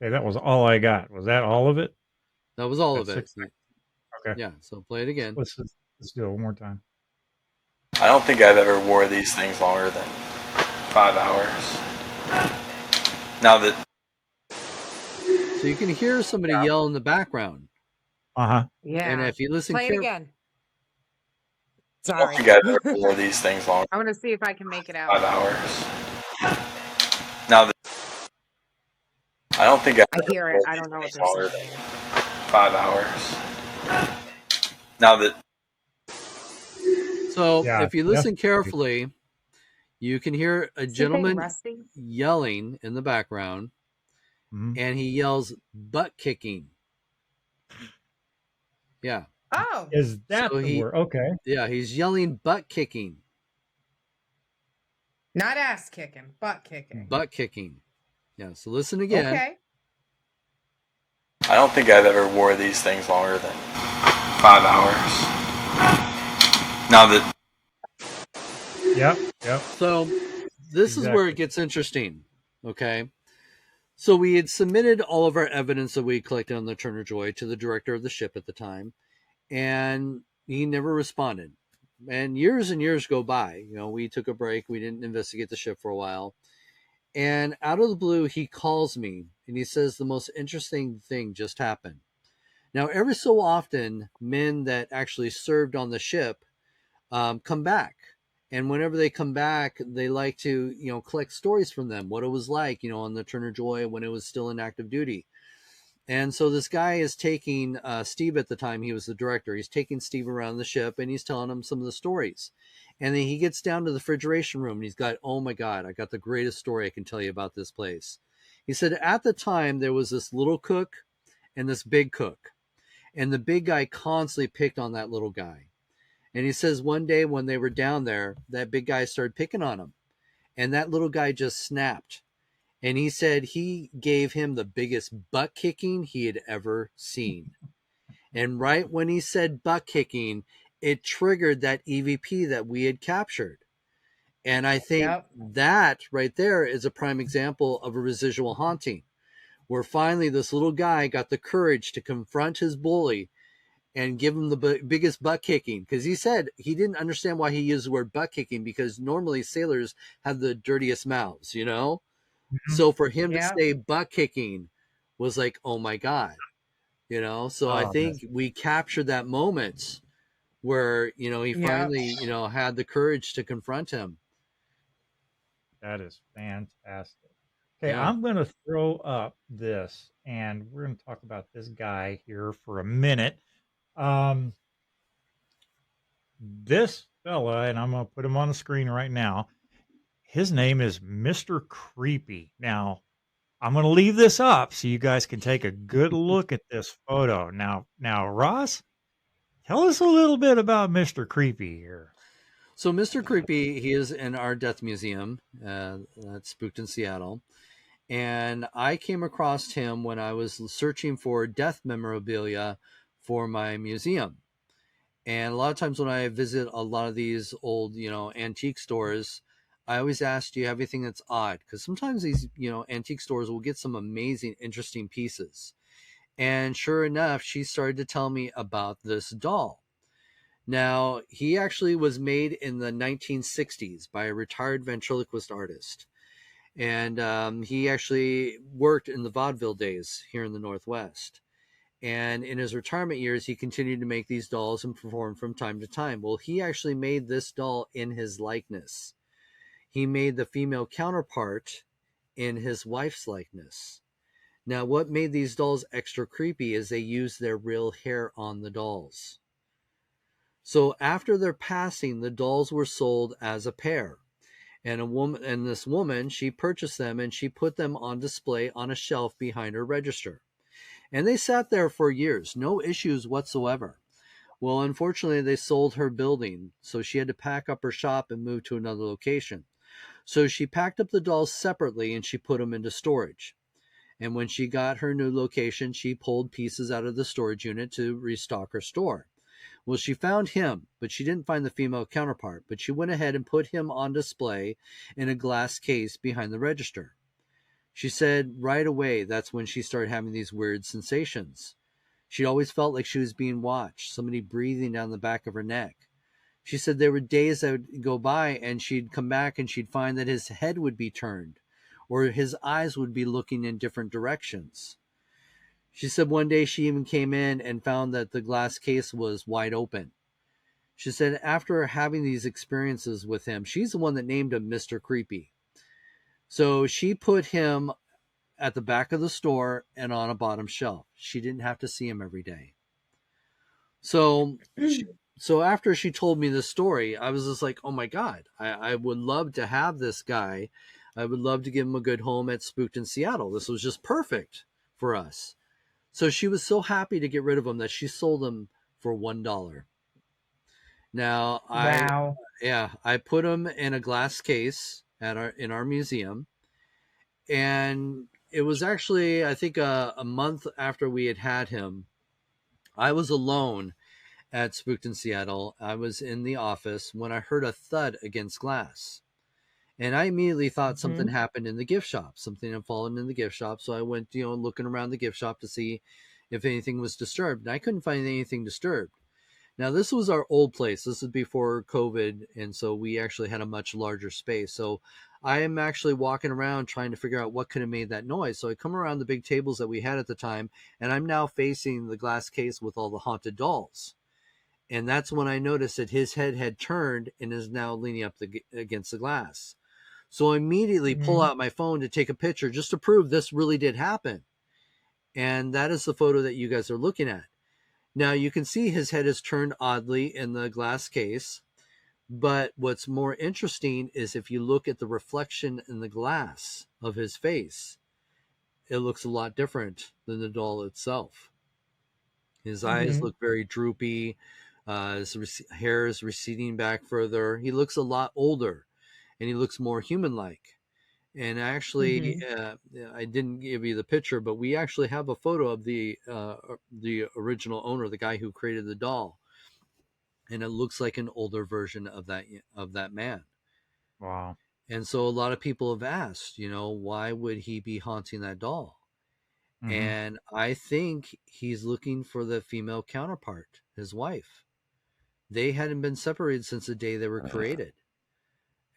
Okay, that was all I got. Was that all of it? That was all That's of it. 6 seconds. Okay. Yeah, so play it again. Let's do it one more time. I don't think I've ever wore these things longer than 5 hours. Now that... So you can hear somebody yell in the background. Uh-huh. Yeah. And if you listen Play it again. I don't Sorry. think I've ever wore these things longer I want to see if I can make it than out. 5 hours. Now that... I don't think I've I ever hear it. wore I these don't know what things they're longer saying. than 5 hours. Now that... So Yeah, if you listen carefully, you can hear a gentleman Rusty? yelling in the background, and he yells butt kicking. Yeah. Oh. Is that So the word? Okay. Yeah, he's yelling butt kicking. Not ass kicking, butt kicking. Butt kicking. Yeah, so listen again. Okay. I don't think I've ever wore these things longer than 5 hours. Now that... Yep. So this is where it gets interesting. Okay. So we had submitted all of our evidence that we collected on the Turner Joy to the director of the ship at the time, and he never responded. And years go by. We took a break. We didn't investigate the ship for a while. And out of the blue, he calls me and he says the most interesting thing just happened. Now, every so often, men that actually served on the ship come back. And whenever they come back, they like to, collect stories from them, what it was like, on the Turner Joy when it was still in active duty. And so this guy is taking Steve at the time, he was the director. He's taking Steve around the ship and he's telling him some of the stories. And then he gets down to the refrigeration room and he's got, oh my God, I got the greatest story I can tell you about this place. He said at the time there was this little cook and this big cook. And the big guy constantly picked on that little guy. And he says one day when they were down there, that big guy started picking on him. And that little guy just snapped. And he said he gave him the biggest butt kicking he had ever seen. And right when he said butt kicking, it triggered that EVP that we had captured. And I think that right there is a prime example of a residual haunting, where finally this little guy got the courage to confront his bully and give him the biggest butt kicking, because he said he didn't understand why he used the word butt kicking, because normally sailors have the dirtiest mouths, So for him to say butt kicking was like, oh my God, So I think we captured that moment where, he finally, had the courage to confront him. That is fantastic. Okay, I'm going to throw up this, and we're going to talk about this guy here for a minute. This fella, and I'm going to put him on the screen right now. His name is Mr. Creepy. Now, I'm going to leave this up so you guys can take a good look at this photo. Now, Ross, tell us a little bit about Mr. Creepy here. So Mr. Creepy, he is in our death museum that's Spooked in Seattle. And I came across him when I was searching for death memorabilia for my museum. And a lot of times when I visit a lot of these old, antique stores, I always ask, do you have anything that's odd? Because sometimes these, antique stores will get some amazing, interesting pieces. And sure enough, she started to tell me about this doll. Now, he actually was made in the 1960s by a retired ventriloquist artist. And he actually worked in the vaudeville days here in the Northwest. And in his retirement years, he continued to make these dolls and perform from time to time. Well, he actually made this doll in his likeness. He made the female counterpart in his wife's likeness. Now, what made these dolls extra creepy is they used their real hair on the dolls. So after their passing, the dolls were sold as a pair. And this woman, she purchased them and she put them on display on a shelf behind her register. And they sat there for years, no issues whatsoever. Well, unfortunately, they sold her building, so she had to pack up her shop and move to another location. So she packed up the dolls separately and she put them into storage. And when she got her new location, she pulled pieces out of the storage unit to restock her store. Well, she found him, but she didn't find the female counterpart, but she went ahead and put him on display in a glass case behind the register. She said right away that's when she started having these weird sensations. She always felt like she was being watched, somebody breathing down the back of her neck. She said there were days that would go by and she'd come back and she'd find that his head would be turned or his eyes would be looking in different directions. She said one day she even came in and found that the glass case was wide open. She said after having these experiences with him, she's the one that named him Mr. Creepy. So she put him at the back of the store and on a bottom shelf. She didn't have to see him every day. So after she told me this story, I was just like, oh my God, I would love to have this guy. I would love to give him a good home at Spooked in Seattle. This was just perfect for us. So she was so happy to get rid of him that she sold him for $1. Now, Wow. I put him in a glass case in our museum. And it was actually, I think, a month after we had him. I was alone at Spooked in Seattle. I was in the office when I heard a thud against glass. And I immediately thought something happened in the gift shop. Something had fallen in the gift shop. So I went, looking around the gift shop to see if anything was disturbed. And I couldn't find anything disturbed. Now, this was our old place. This is before COVID. And so we actually had a much larger space. So I am actually walking around trying to figure out what could have made that noise. So I come around the big tables that we had at the time, and I'm now facing the glass case with all the haunted dolls. And that's when I noticed that his head had turned and is now leaning up against the glass. So I immediately pull out my phone to take a picture just to prove this really did happen. And that is the photo that you guys are looking at. Now you can see his head is turned oddly in the glass case. But what's more interesting is if you look at the reflection in the glass of his face, it looks a lot different than the doll itself. His eyes look very droopy. His hair is receding back further. He looks a lot older, and he looks more human-like. And actually, I didn't give you the picture, but we actually have a photo of the original owner, the guy who created the doll. And it looks like an older version of that man. Wow. And so a lot of people have asked, why would he be haunting that doll? And I think he's looking for the female counterpart, his wife. They hadn't been separated since the day they were created.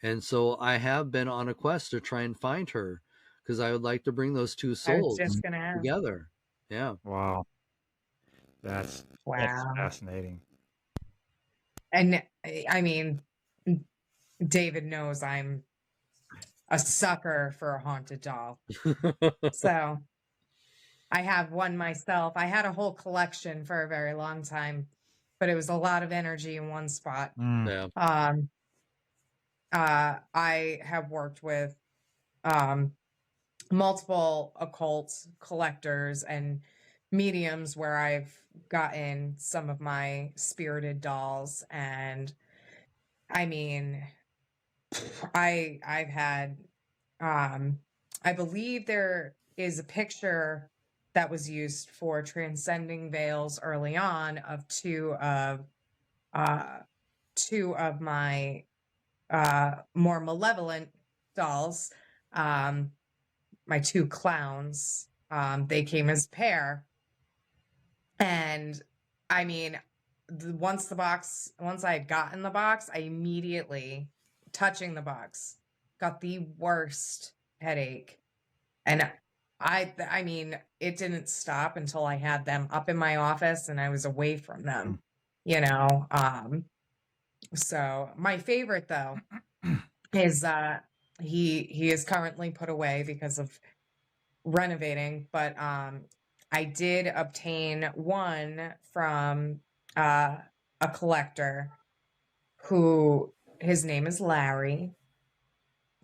And so I have been on a quest to try and find her because I would like to bring those two souls together. Yeah. Wow. That's fascinating. And I mean, David knows I'm a sucker for a haunted doll. So I have one myself. I had a whole collection for a very long time, but it was a lot of energy in one spot. Yeah. I have worked with multiple occult collectors and mediums where I've gotten some of my spirited dolls, and I mean, I've had I believe there is a picture that was used for transcending veils early on of two of my more malevolent dolls, my two clowns. They came as a pair, And I mean, once I had gotten the box, I immediately, touching the box, got the worst headache. And I mean, it didn't stop until I had them up in my office and I was away from them, you know. So my favorite though is he is currently put away because of renovating, but I did obtain one from a collector who, his name is Larry.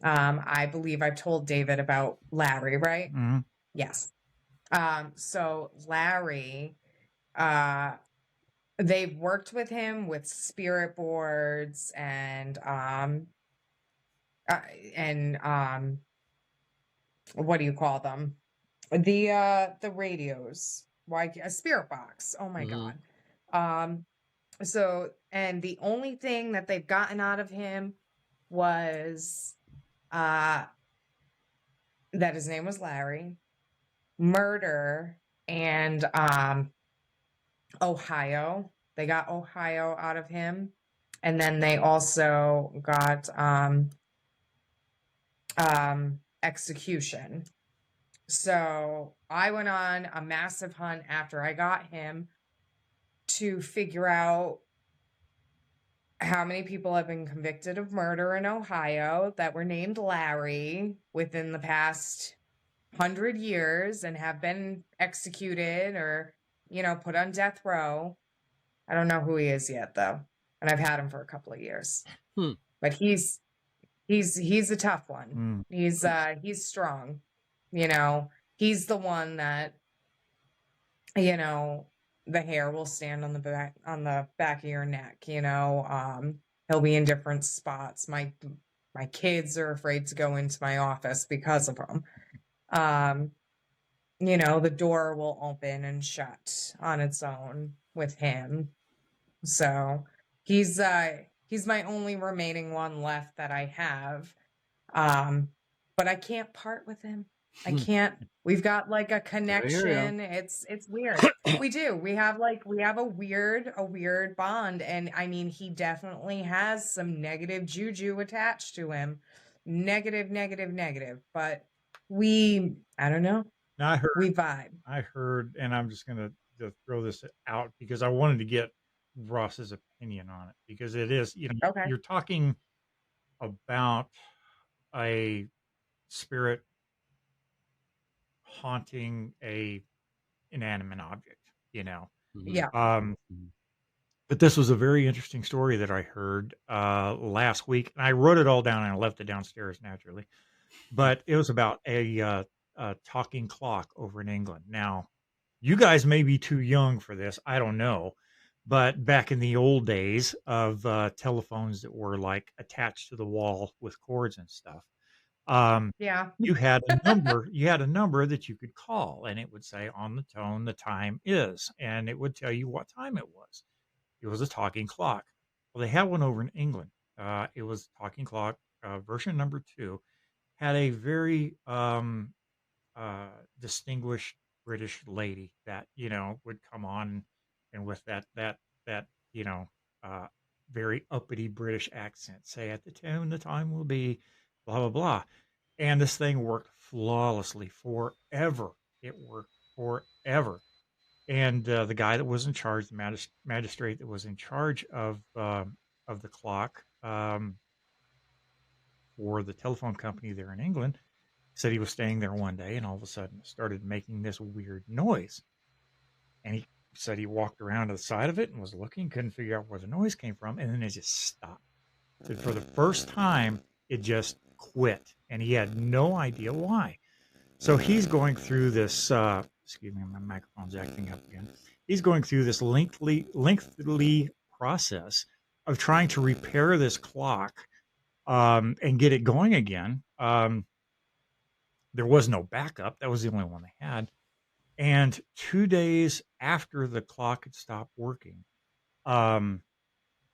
I believe I've told David about Larry, right? Mhm. Yes. So Larry, they've worked with him with spirit boards and what do you call them? The radios. Why a spirit box? Oh my Mhm. God. So, and the only thing that they've gotten out of him was that his name was Larry, murder, and Ohio. They got Ohio out of him. And then they also got execution. So I went on a massive hunt after I got him to figure out how many people have been convicted of murder in Ohio that were named Larry within the past 100 years and have been executed or, put on death row. I don't know who he is yet though. And I've had him for a couple of years. But he's a tough one. He's strong. He's the one that, the hair will stand on the back of your neck, he'll be in different spots. My kids are afraid to go into my office because of him. The door will open and shut on its own with him. So he's my only remaining one left that I have. But I can't part with him. I can't. We've got like a connection. It's weird. We do. We have a weird bond. And I mean, he definitely has some negative juju attached to him. Negative. But I don't know. Now We vibe. I heard, and I'm just gonna throw this out because I wanted to get Ross's opinion on it because it is, Okay. you're talking about a spirit haunting a inanimate object, Yeah. But this was a very interesting story that I heard last week, and I wrote it all down and I left it downstairs naturally. But it was about a talking clock over in England. Now, you guys may be too young for this. I don't know. But back in the old days of telephones that were like attached to the wall with cords and stuff, Yeah. you had a number. You had a number that you could call, and it would say on the tone the time is, and it would tell you what time it was. It was a talking clock. Well, they had one over in England. It was talking clock version number 2. Had a very distinguished British lady that would come on and with that uh, very uppity British accent say at the tone the time will be blah blah blah, and this thing worked flawlessly forever. It worked forever, and the guy that was in charge, the magistrate that was in charge of the clock for the telephone company there in England said he was staying there one day and all of a sudden it started making this weird noise. And he said he walked around to the side of it and was looking, couldn't figure out where the noise came from, and then it just stopped. So for the first time, it just quit, and he had no idea why. So he's going through this. Excuse me, my microphone's acting up again. He's going through this lengthy process of trying to repair this clock and get it going again. There was no backup. That was the only one they had. And 2 days after the clock had stopped working, and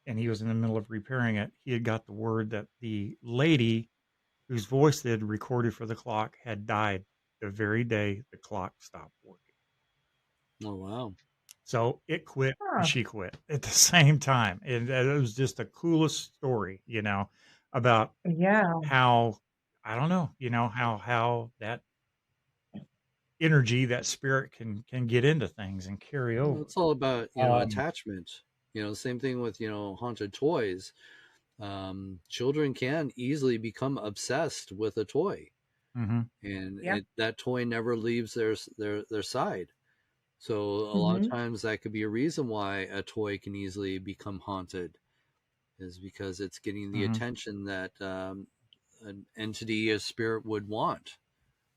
he was in the middle of repairing it, he had got the word that the lady whose voice they had recorded for the clock had died the very day the clock stopped working. Oh, wow. So it quit and Huh. she quit at the same time. And it was just the coolest story, about Yeah. how, I don't know, how that energy, that spirit can get into things and carry Well, over. it's all about, Um, attachment. Same thing with, haunted toys. Children can easily become obsessed with a toy, mhm, and Yeah. that toy never leaves their side. So a lot of Hmm. times that could be a reason why a toy can easily become haunted, is because it's getting the mhm, attention that an entity, a spirit would want.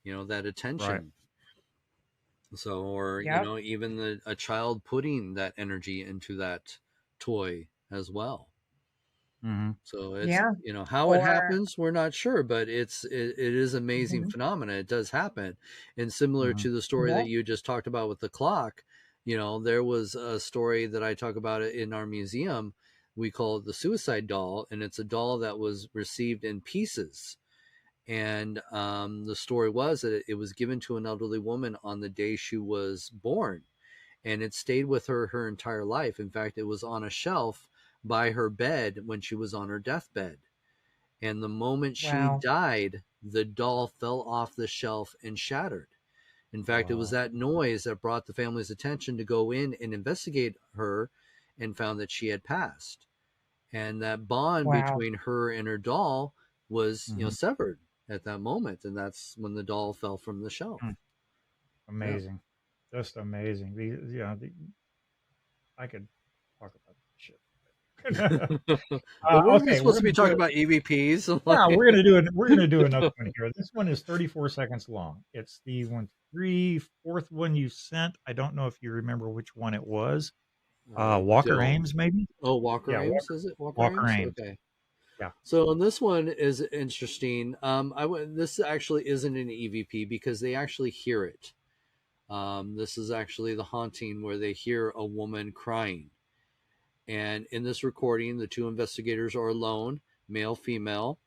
That right. attention. So, or Yep. even a child putting that energy into that toy as well. Mhm, So it's, Yeah. how it Or happens, we're not sure, but it is amazing mhm. phenomena. It does happen. And similar mhm, to the story that Yep. you just talked about with the clock, there was a story that I talk about it in our museum. We call it the suicide doll, and it's a doll that was received in pieces. And the story was that it was given to an elderly woman on the day she was born, and it stayed with her entire life. In fact, it was on a shelf by her bed when she was on her deathbed. And the moment she Wow. died, the doll fell off the shelf and shattered. In fact, it was wow. that noise that brought the family's attention to go in and investigate her, and found that she had passed. And that bond Wow. between her and her doll was, Mhm, severed at that moment. And that's when the doll fell from the shelf. mm, Yeah. amazing. Just amazing. I could talk about this shit. But we're Okay, supposed to be talking about EVPs. yeah, we're gonna do another one here. This one is 34 seconds long. It's the fourth one you sent. I don't know if you remember which one it was. I Walker don't. Ames, maybe? Oh, Walker Yeah, Ames, is it Walker Walker Ames? Ames. Okay. Yeah. So, and this one is interesting. This actually isn't an EVP because they actually hear it. This is actually the haunting where they hear a woman crying. And in this recording, the two investigators are alone, male, female,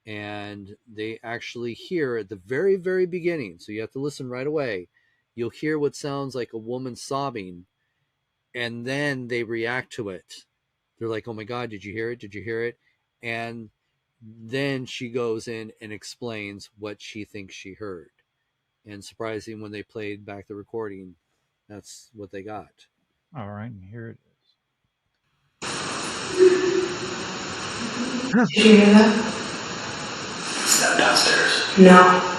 and they actually hear at the very, very beginning. So you have to listen right away. You'll hear what sounds like a woman sobbing, and then they react to it. They're like, "Oh my God, did you hear it? Did you hear it?" And then she goes in and explains what she thinks she heard. And surprising, when they played back the recording, that's what they got. All right, and here it is. Did you hear that? Step downstairs. No.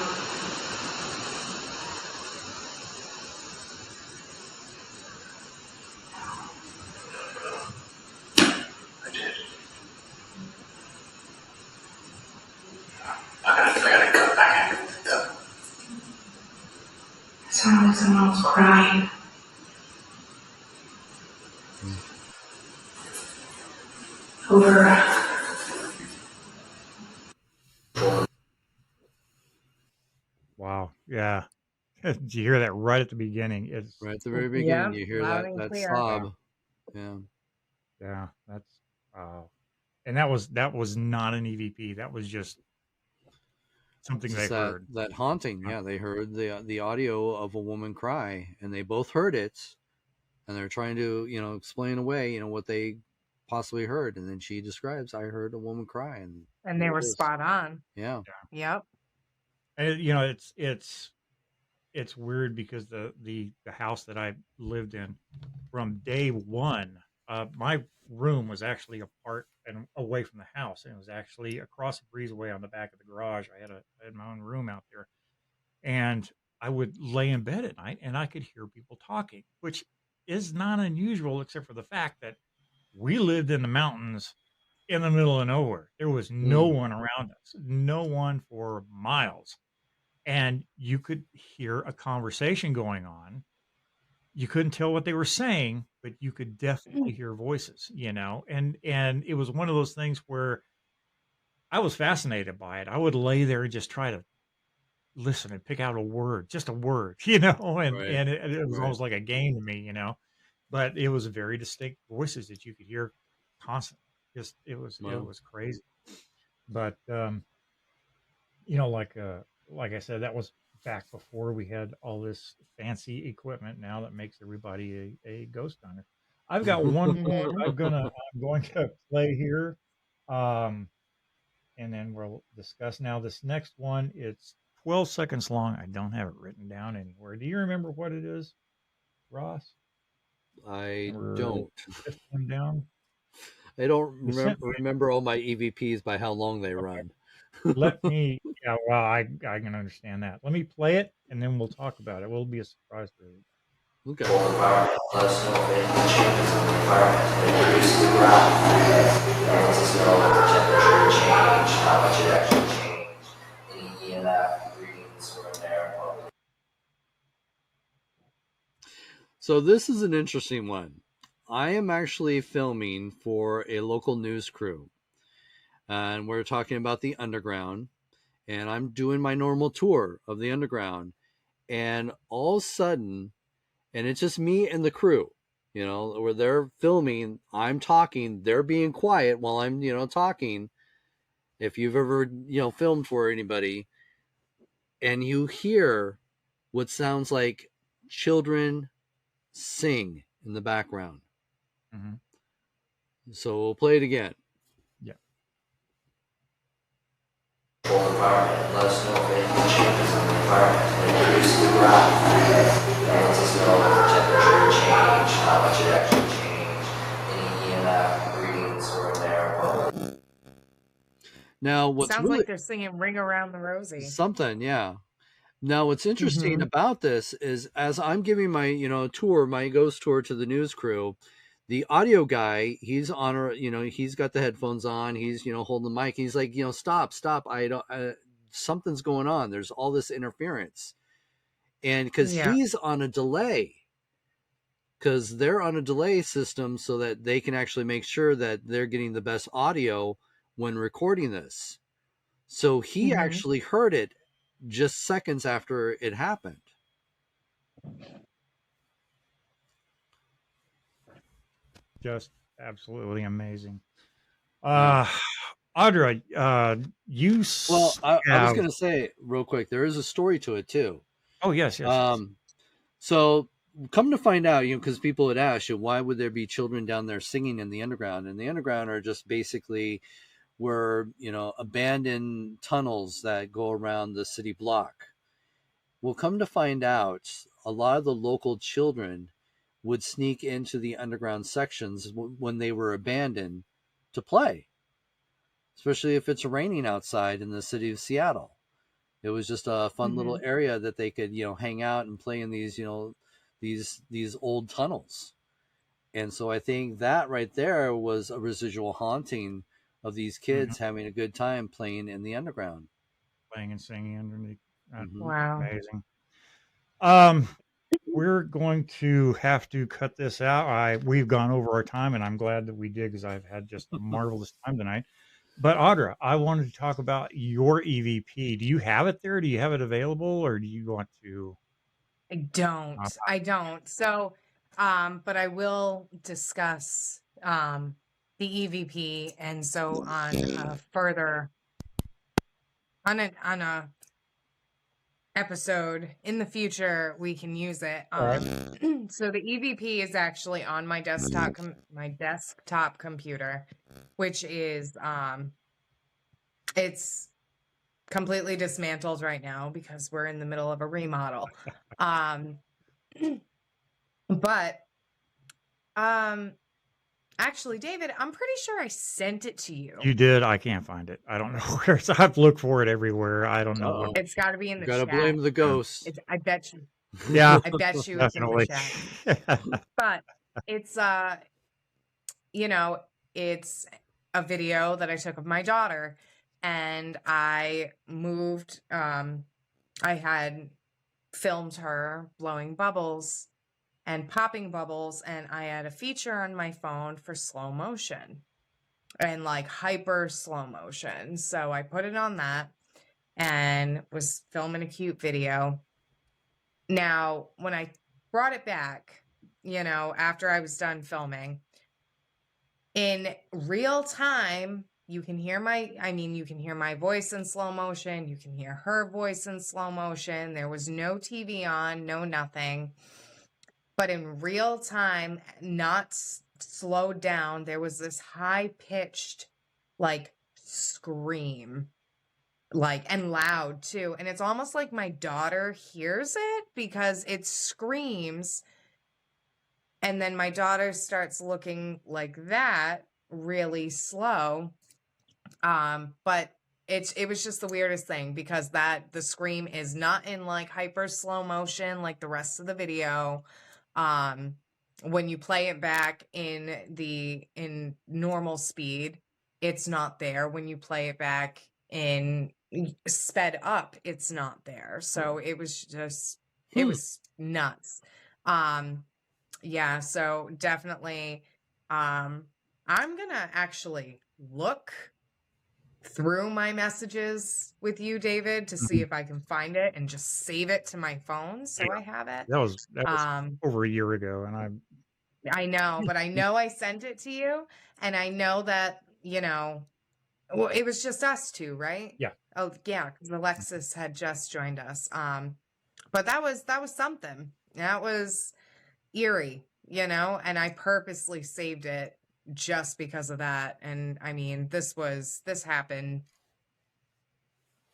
I did. I gotta go back. It sounded like someone was crying. Over. Wow. Yeah. Did you hear that right at the beginning? It's Right at the very beginning, Yep. you hear Loud that and that clear. sob. Yeah. yeah, that's and that was not an EVP. That was just something they Just that heard. that haunting. Yeah, they heard the audio of a woman cry, and they both heard it, and they're trying to explain away what they possibly heard, and then she describes, "I heard a woman cry," and And they there were it is. spot on. Yeah. Yep. And it's weird because the house that I lived in from day one, my room was actually apart and away from the house, and it was actually across the breezeway on the back of the garage. I had my own room out there, and I would lay in bed at night and I could hear people talking, which is not unusual, except for the fact that we lived in the mountains in the middle of nowhere. There was no Mm, one around us, no one for miles, and you could hear a conversation going on. You couldn't tell what they were saying, but you could definitely hear voices, and it was one of those things where I was fascinated by it. I would lay there and just try to listen and pick out a word, just a word, and right. it was Right. almost like a game to me. But it was very distinct voices that you could hear constantly. Just it Well. was crazy. But like I said, that was back before we had all this fancy equipment now that makes everybody a ghost hunter. I've got one more Mhm. I'm going to play here. Um, and then we'll discuss now this next one. It's 12 seconds long. I don't have it written down anywhere. Do you remember what it is, Ross? I We're don't. fifth one down. I don't You sent me. remember all my EVPs by how long they Okay. run. Let me. Yeah, well, I can understand that. Let me play it, and then we'll talk about it. It will be a surprise for you. Okay. Environment. Let us know if anything changes in the environment. It produces a graph and lets us know if the temperature changed, how much it actually changed, any EMF readings were in there. So this is an interesting one. I am actually filming for a local news crew, and we're talking about the underground, and I'm doing my normal tour of the underground, and all of a sudden, and it's just me and the crew, where they're filming, I'm talking, they're being quiet while I'm, talking. If you've ever, filmed for anybody and you hear what sounds like children sing in the background. Mm-hmm. So we'll play it again. Yeah. Environment. Let us know if anything changes in the environment. It produces a graph and lets us know if the temperature changed, how much it actually changed, any EMF readings were in there. Now, what's Sounds really like they're singing "Ring Around the Rosie." something, yeah. Now, what's interesting about this is as I'm giving my, tour, my ghost tour to the news crew, the audio guy, he's on, he's got the headphones on, he's, holding the mic. He's like, stop. I don't, something's going on. There's all this interference. And because Yeah. he's on a delay, because they're on a delay system so that they can actually make sure that they're getting the best audio when recording this. So he Mhm. actually heard it just seconds after it happened. Just absolutely amazing. Yeah. Audra, you Well, I was have. going to say real quick, there is a story to it too. Oh, yes. So come to find out, because people would ask you, why would there be children down there singing in the underground? And the underground are just basically where, abandoned tunnels that go around the city block. Well, come to find out, a lot of the local children would sneak into the underground sections when they were abandoned to play, especially if it's raining outside in the city of Seattle. It was just a fun little area that they could, hang out and play in these, these old tunnels. And so I think that right there was a residual haunting of these kids having a good time playing in the underground. Playing and singing underneath. Wow. Amazing. We're going to have to cut this out. We've gone over our time, and I'm glad that we did because I've had just a marvelous time tonight. But Audra, I wanted to talk about your EVP. Do you have it there? Do you have it available, or do you want to? I don't. So, but I will discuss the EVP, and so on further on a episode in the future we can use it. So the EVP is actually on my desktop computer, which is it's completely dismantled right now because we're in the middle of a remodel. But actually, David, I'm pretty sure I sent it to you. You did. I can't find it. I don't know where. I've looked for it everywhere. I don't know. It's got to be in the chat. Got to blame the ghost. I bet you. Yeah, I bet you it's in the chat. But it's it's a video that I took of my daughter, and I moved. I had filmed her blowing bubbles and popping bubbles, and I had a feature on my phone for slow motion and like hyper slow motion. So I put it on that and was filming a cute video. Now, when I brought it back, after I was done filming, in real time, You can hear you can hear my voice in slow motion. You can hear her voice in slow motion. There was no TV on, no nothing. But in real time, not slowed down, there was this high-pitched, like, scream, like, and loud too. And it's almost like my daughter hears it because it screams. And then my daughter starts looking like that really slow. But it was just the weirdest thing because the scream is not in like hyper slow motion like the rest of the video. When you play it back in normal speed, it's not there. When you play it back in sped up, it's not there. So it was just it was nuts. Yeah, so definitely I'm gonna actually look through my messages with you, David, to see if I can find it and just save it to my phone so I have it. That was over a year ago, and I know, but I know I sent it to you, and I know that, well, it was just us two, right? Yeah. Oh, yeah, because Alexis had just joined us. But that was something. That was eerie, and I purposely saved it just because of that. And I mean, this happened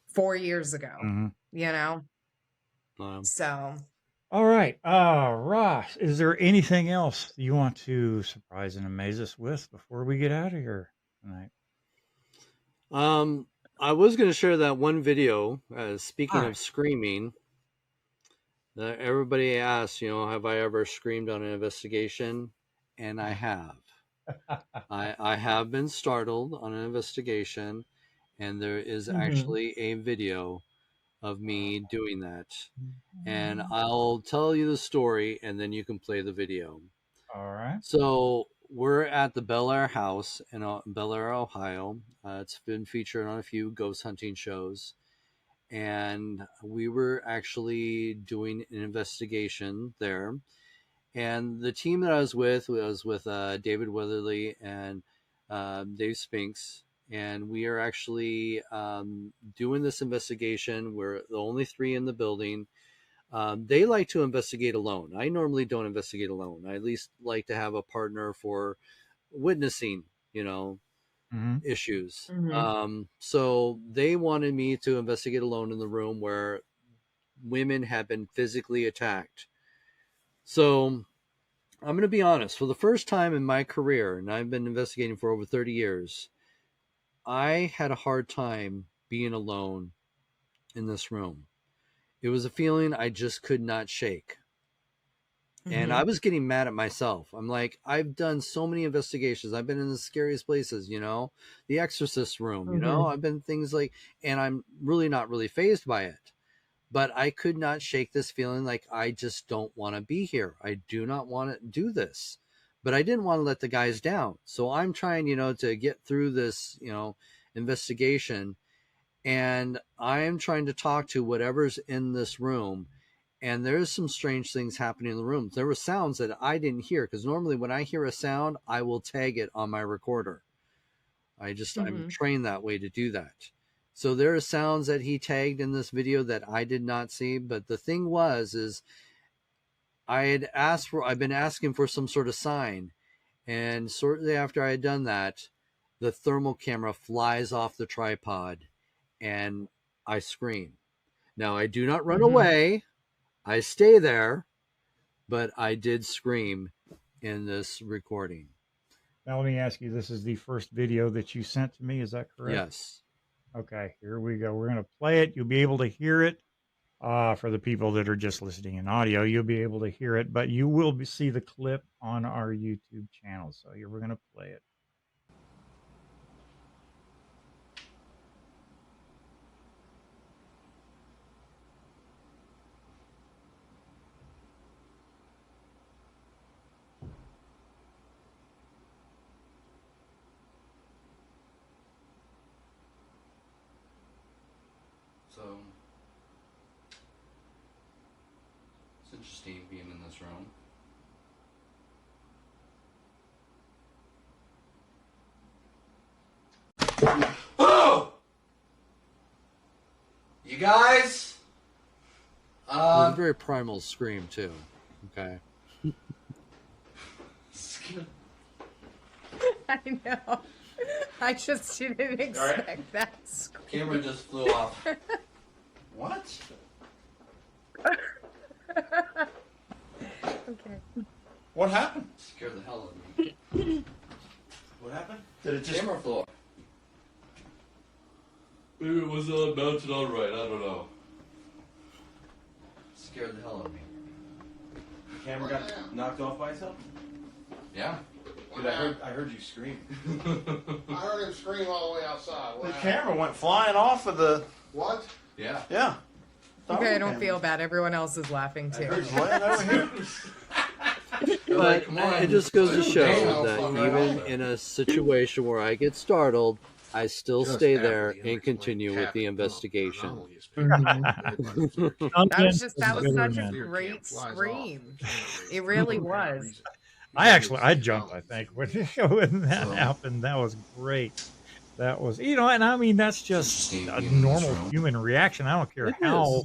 4 years ago, so. All right. Ross, is there anything else you want to surprise and amaze us with before we get out of here tonight? I was going to share that one video. Speaking Alright. of screaming, that everybody asks, have I ever screamed on an investigation? And I have. I have been startled on an investigation, and there is actually a video of me doing that. And I'll tell you the story, and then you can play the video. All right. So we're at the Bel Air House in Bel Air, Ohio. It's been featured on a few ghost hunting shows. And we were actually doing an investigation there. And the team that I was with David Weatherly and Dave Spinks. And we are actually doing this investigation. We're the only three in the building. They like to investigate alone. I normally don't investigate alone. I at least like to have a partner for witnessing, issues. So they wanted me to investigate alone in the room where women have been physically attacked. So I'm going to be honest. For the first time in my career, and I've been investigating for over 30 years, I had a hard time being alone in this room. It was a feeling I just could not shake. And I was getting mad at myself. I'm like, I've done so many investigations. I've been in the scariest places, the exorcist room, I've been things like, and I'm really not really fazed by it. But I could not shake this feeling like I just don't want to be here. I do not want to do this. But I didn't want to let the guys down. So I'm trying, to get through this, investigation. And I'm trying to talk to whatever's in this room. And there's some strange things happening in the room. There were sounds that I didn't hear, because normally when I hear a sound, I will tag it on my recorder. I'm trained that way to do that. So there are sounds that he tagged in this video that I did not see. But the thing is I've been asking for some sort of sign. And shortly after I had done that, the thermal camera flies off the tripod and I scream. Now, I do not run away. I stay there, but I did scream in this recording. Now, let me ask you, this is the first video that you sent to me. Is that correct? Yes. Okay, here we go. We're going to play it. You'll be able to hear it. For the people that are just listening in audio, you'll be able to hear it, but you will see the clip on our YouTube channel. So here we're going to play it. So it's interesting being in this room. Oh! You guys? It was a very primal scream, too. Okay. I know. I just didn't expect that. Camera just flew off. What? Okay. What happened? Scared the hell out of me. What happened? Did it just... Camera flew off. Maybe it was mounted all right. I don't know. Scared the hell out of me. The camera got knocked off by itself? Yeah. Dude, I heard you scream. I heard him scream all the way outside. What The happened? camera went flying off of the... What? Yeah. Yeah. Okay, I don't feel bad. Everyone else is laughing too. He's laying over here. But it just goes to show Damn. that even in a situation where I get startled, I still stay there and continue with the investigation. That was such a great scream. It really was. I jumped, I think, when that happened. That was great. That was, and I mean, that's just a normal human reaction. I don't care how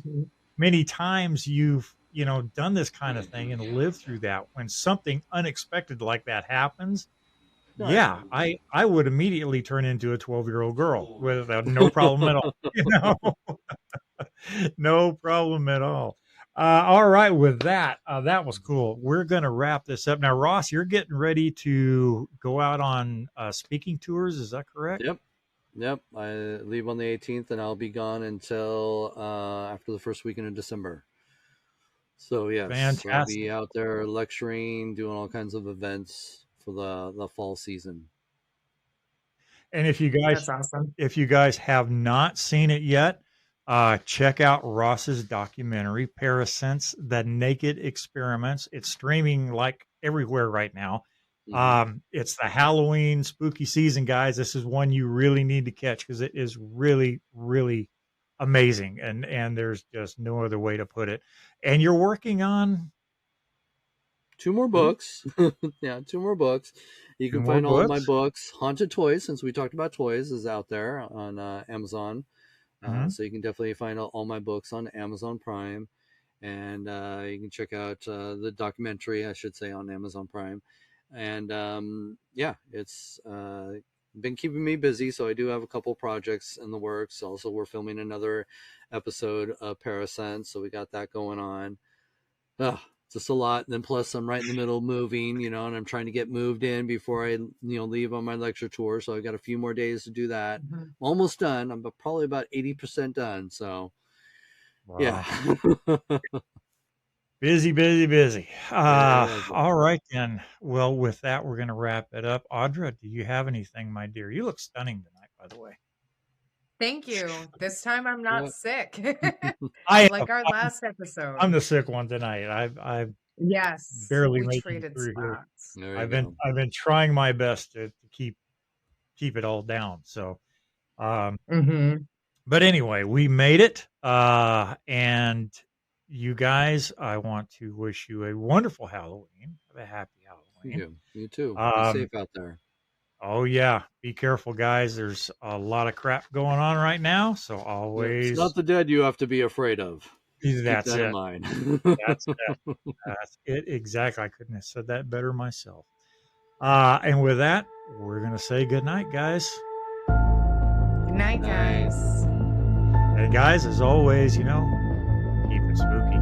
many times you've, done this kind of thing and lived through that. When something unexpected like that happens, yeah, I would immediately turn into a 12-year-old girl with no problem at all. No problem at all. All right, with that, that was cool. We're going to wrap this up. Now, Ross, you're getting ready to go out on speaking tours. Is that correct? Yep. I leave on the 18th, and I'll be gone until after the first weekend of December. So, yes, Fantastic. I'll be out there lecturing, doing all kinds of events for the fall season. And if you That's awesome. have not seen it yet, check out Ross's documentary, Parasense, The Naked Experiments. It's streaming like everywhere right now. It's the Halloween spooky season, guys. This is one you really need to catch because it is really, really amazing. And there's just no other way to put it. And you're working on 2 more books. Yeah, 2 more books. You can find all of my books. Haunted Toys, since we talked about toys, is out there on Amazon. So you can definitely find all my books on Amazon Prime. And you can check out the documentary, I should say, on Amazon Prime. And it's been keeping me busy. So I do have a couple projects in the works. Also, we're filming another episode of Parasense. So we got that going on. Just a lot. And then plus I'm right in the middle of moving, and I'm trying to get moved in before I, leave on my lecture tour. So I've got a few more days to do that. Almost done. I'm probably about 80% done. So yeah. Busy. All right, then. Well, with that, we're going to wrap it up. Audra, do you have anything, my dear? You look stunning tonight, by the way. Thank you. This time I'm not sick. Like our last episode. I'm the sick one tonight. I've barely made it through here. I've been trying my best to keep it all down. So, but anyway, we made it. And you guys, I want to wish you a wonderful Halloween. Have a happy Halloween. You too. Be safe out there. Oh yeah, be careful, guys. There's a lot of crap going on right now, so always. It's not the dead you have to be afraid of. That's Keep that it. in mind. That's it. Exactly. I couldn't have said that better myself. And with that, we're gonna say good night, guys. Good night, guys. And guys, as always, keep it spooky.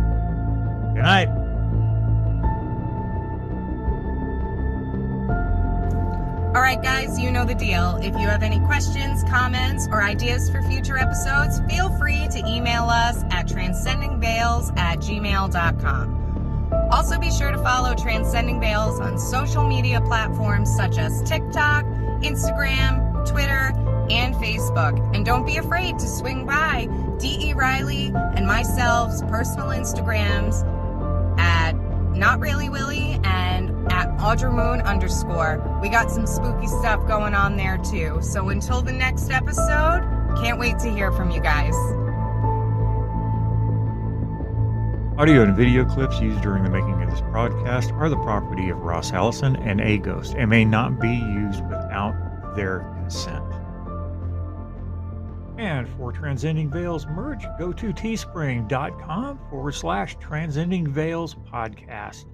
Good night. All right, guys, you know the deal. If you have any questions, comments, or ideas for future episodes, feel free to email us at transcendingveils@gmail.com. Also, be sure to follow Transcending Veils on social media platforms such as TikTok, Instagram, Twitter, and Facebook. And don't be afraid to swing by D.E. Riley and myself's personal Instagrams at NotReallyWilly and at AudraMoon_. We got some spooky stuff going on there too. So until the next episode, can't wait to hear from you guys. Audio and video clips used during the making of this broadcast are the property of Ross Allison and A Ghost and may not be used without their consent. And for Transcending Veils merch, go to teespring.com/Transcending Veils podcast.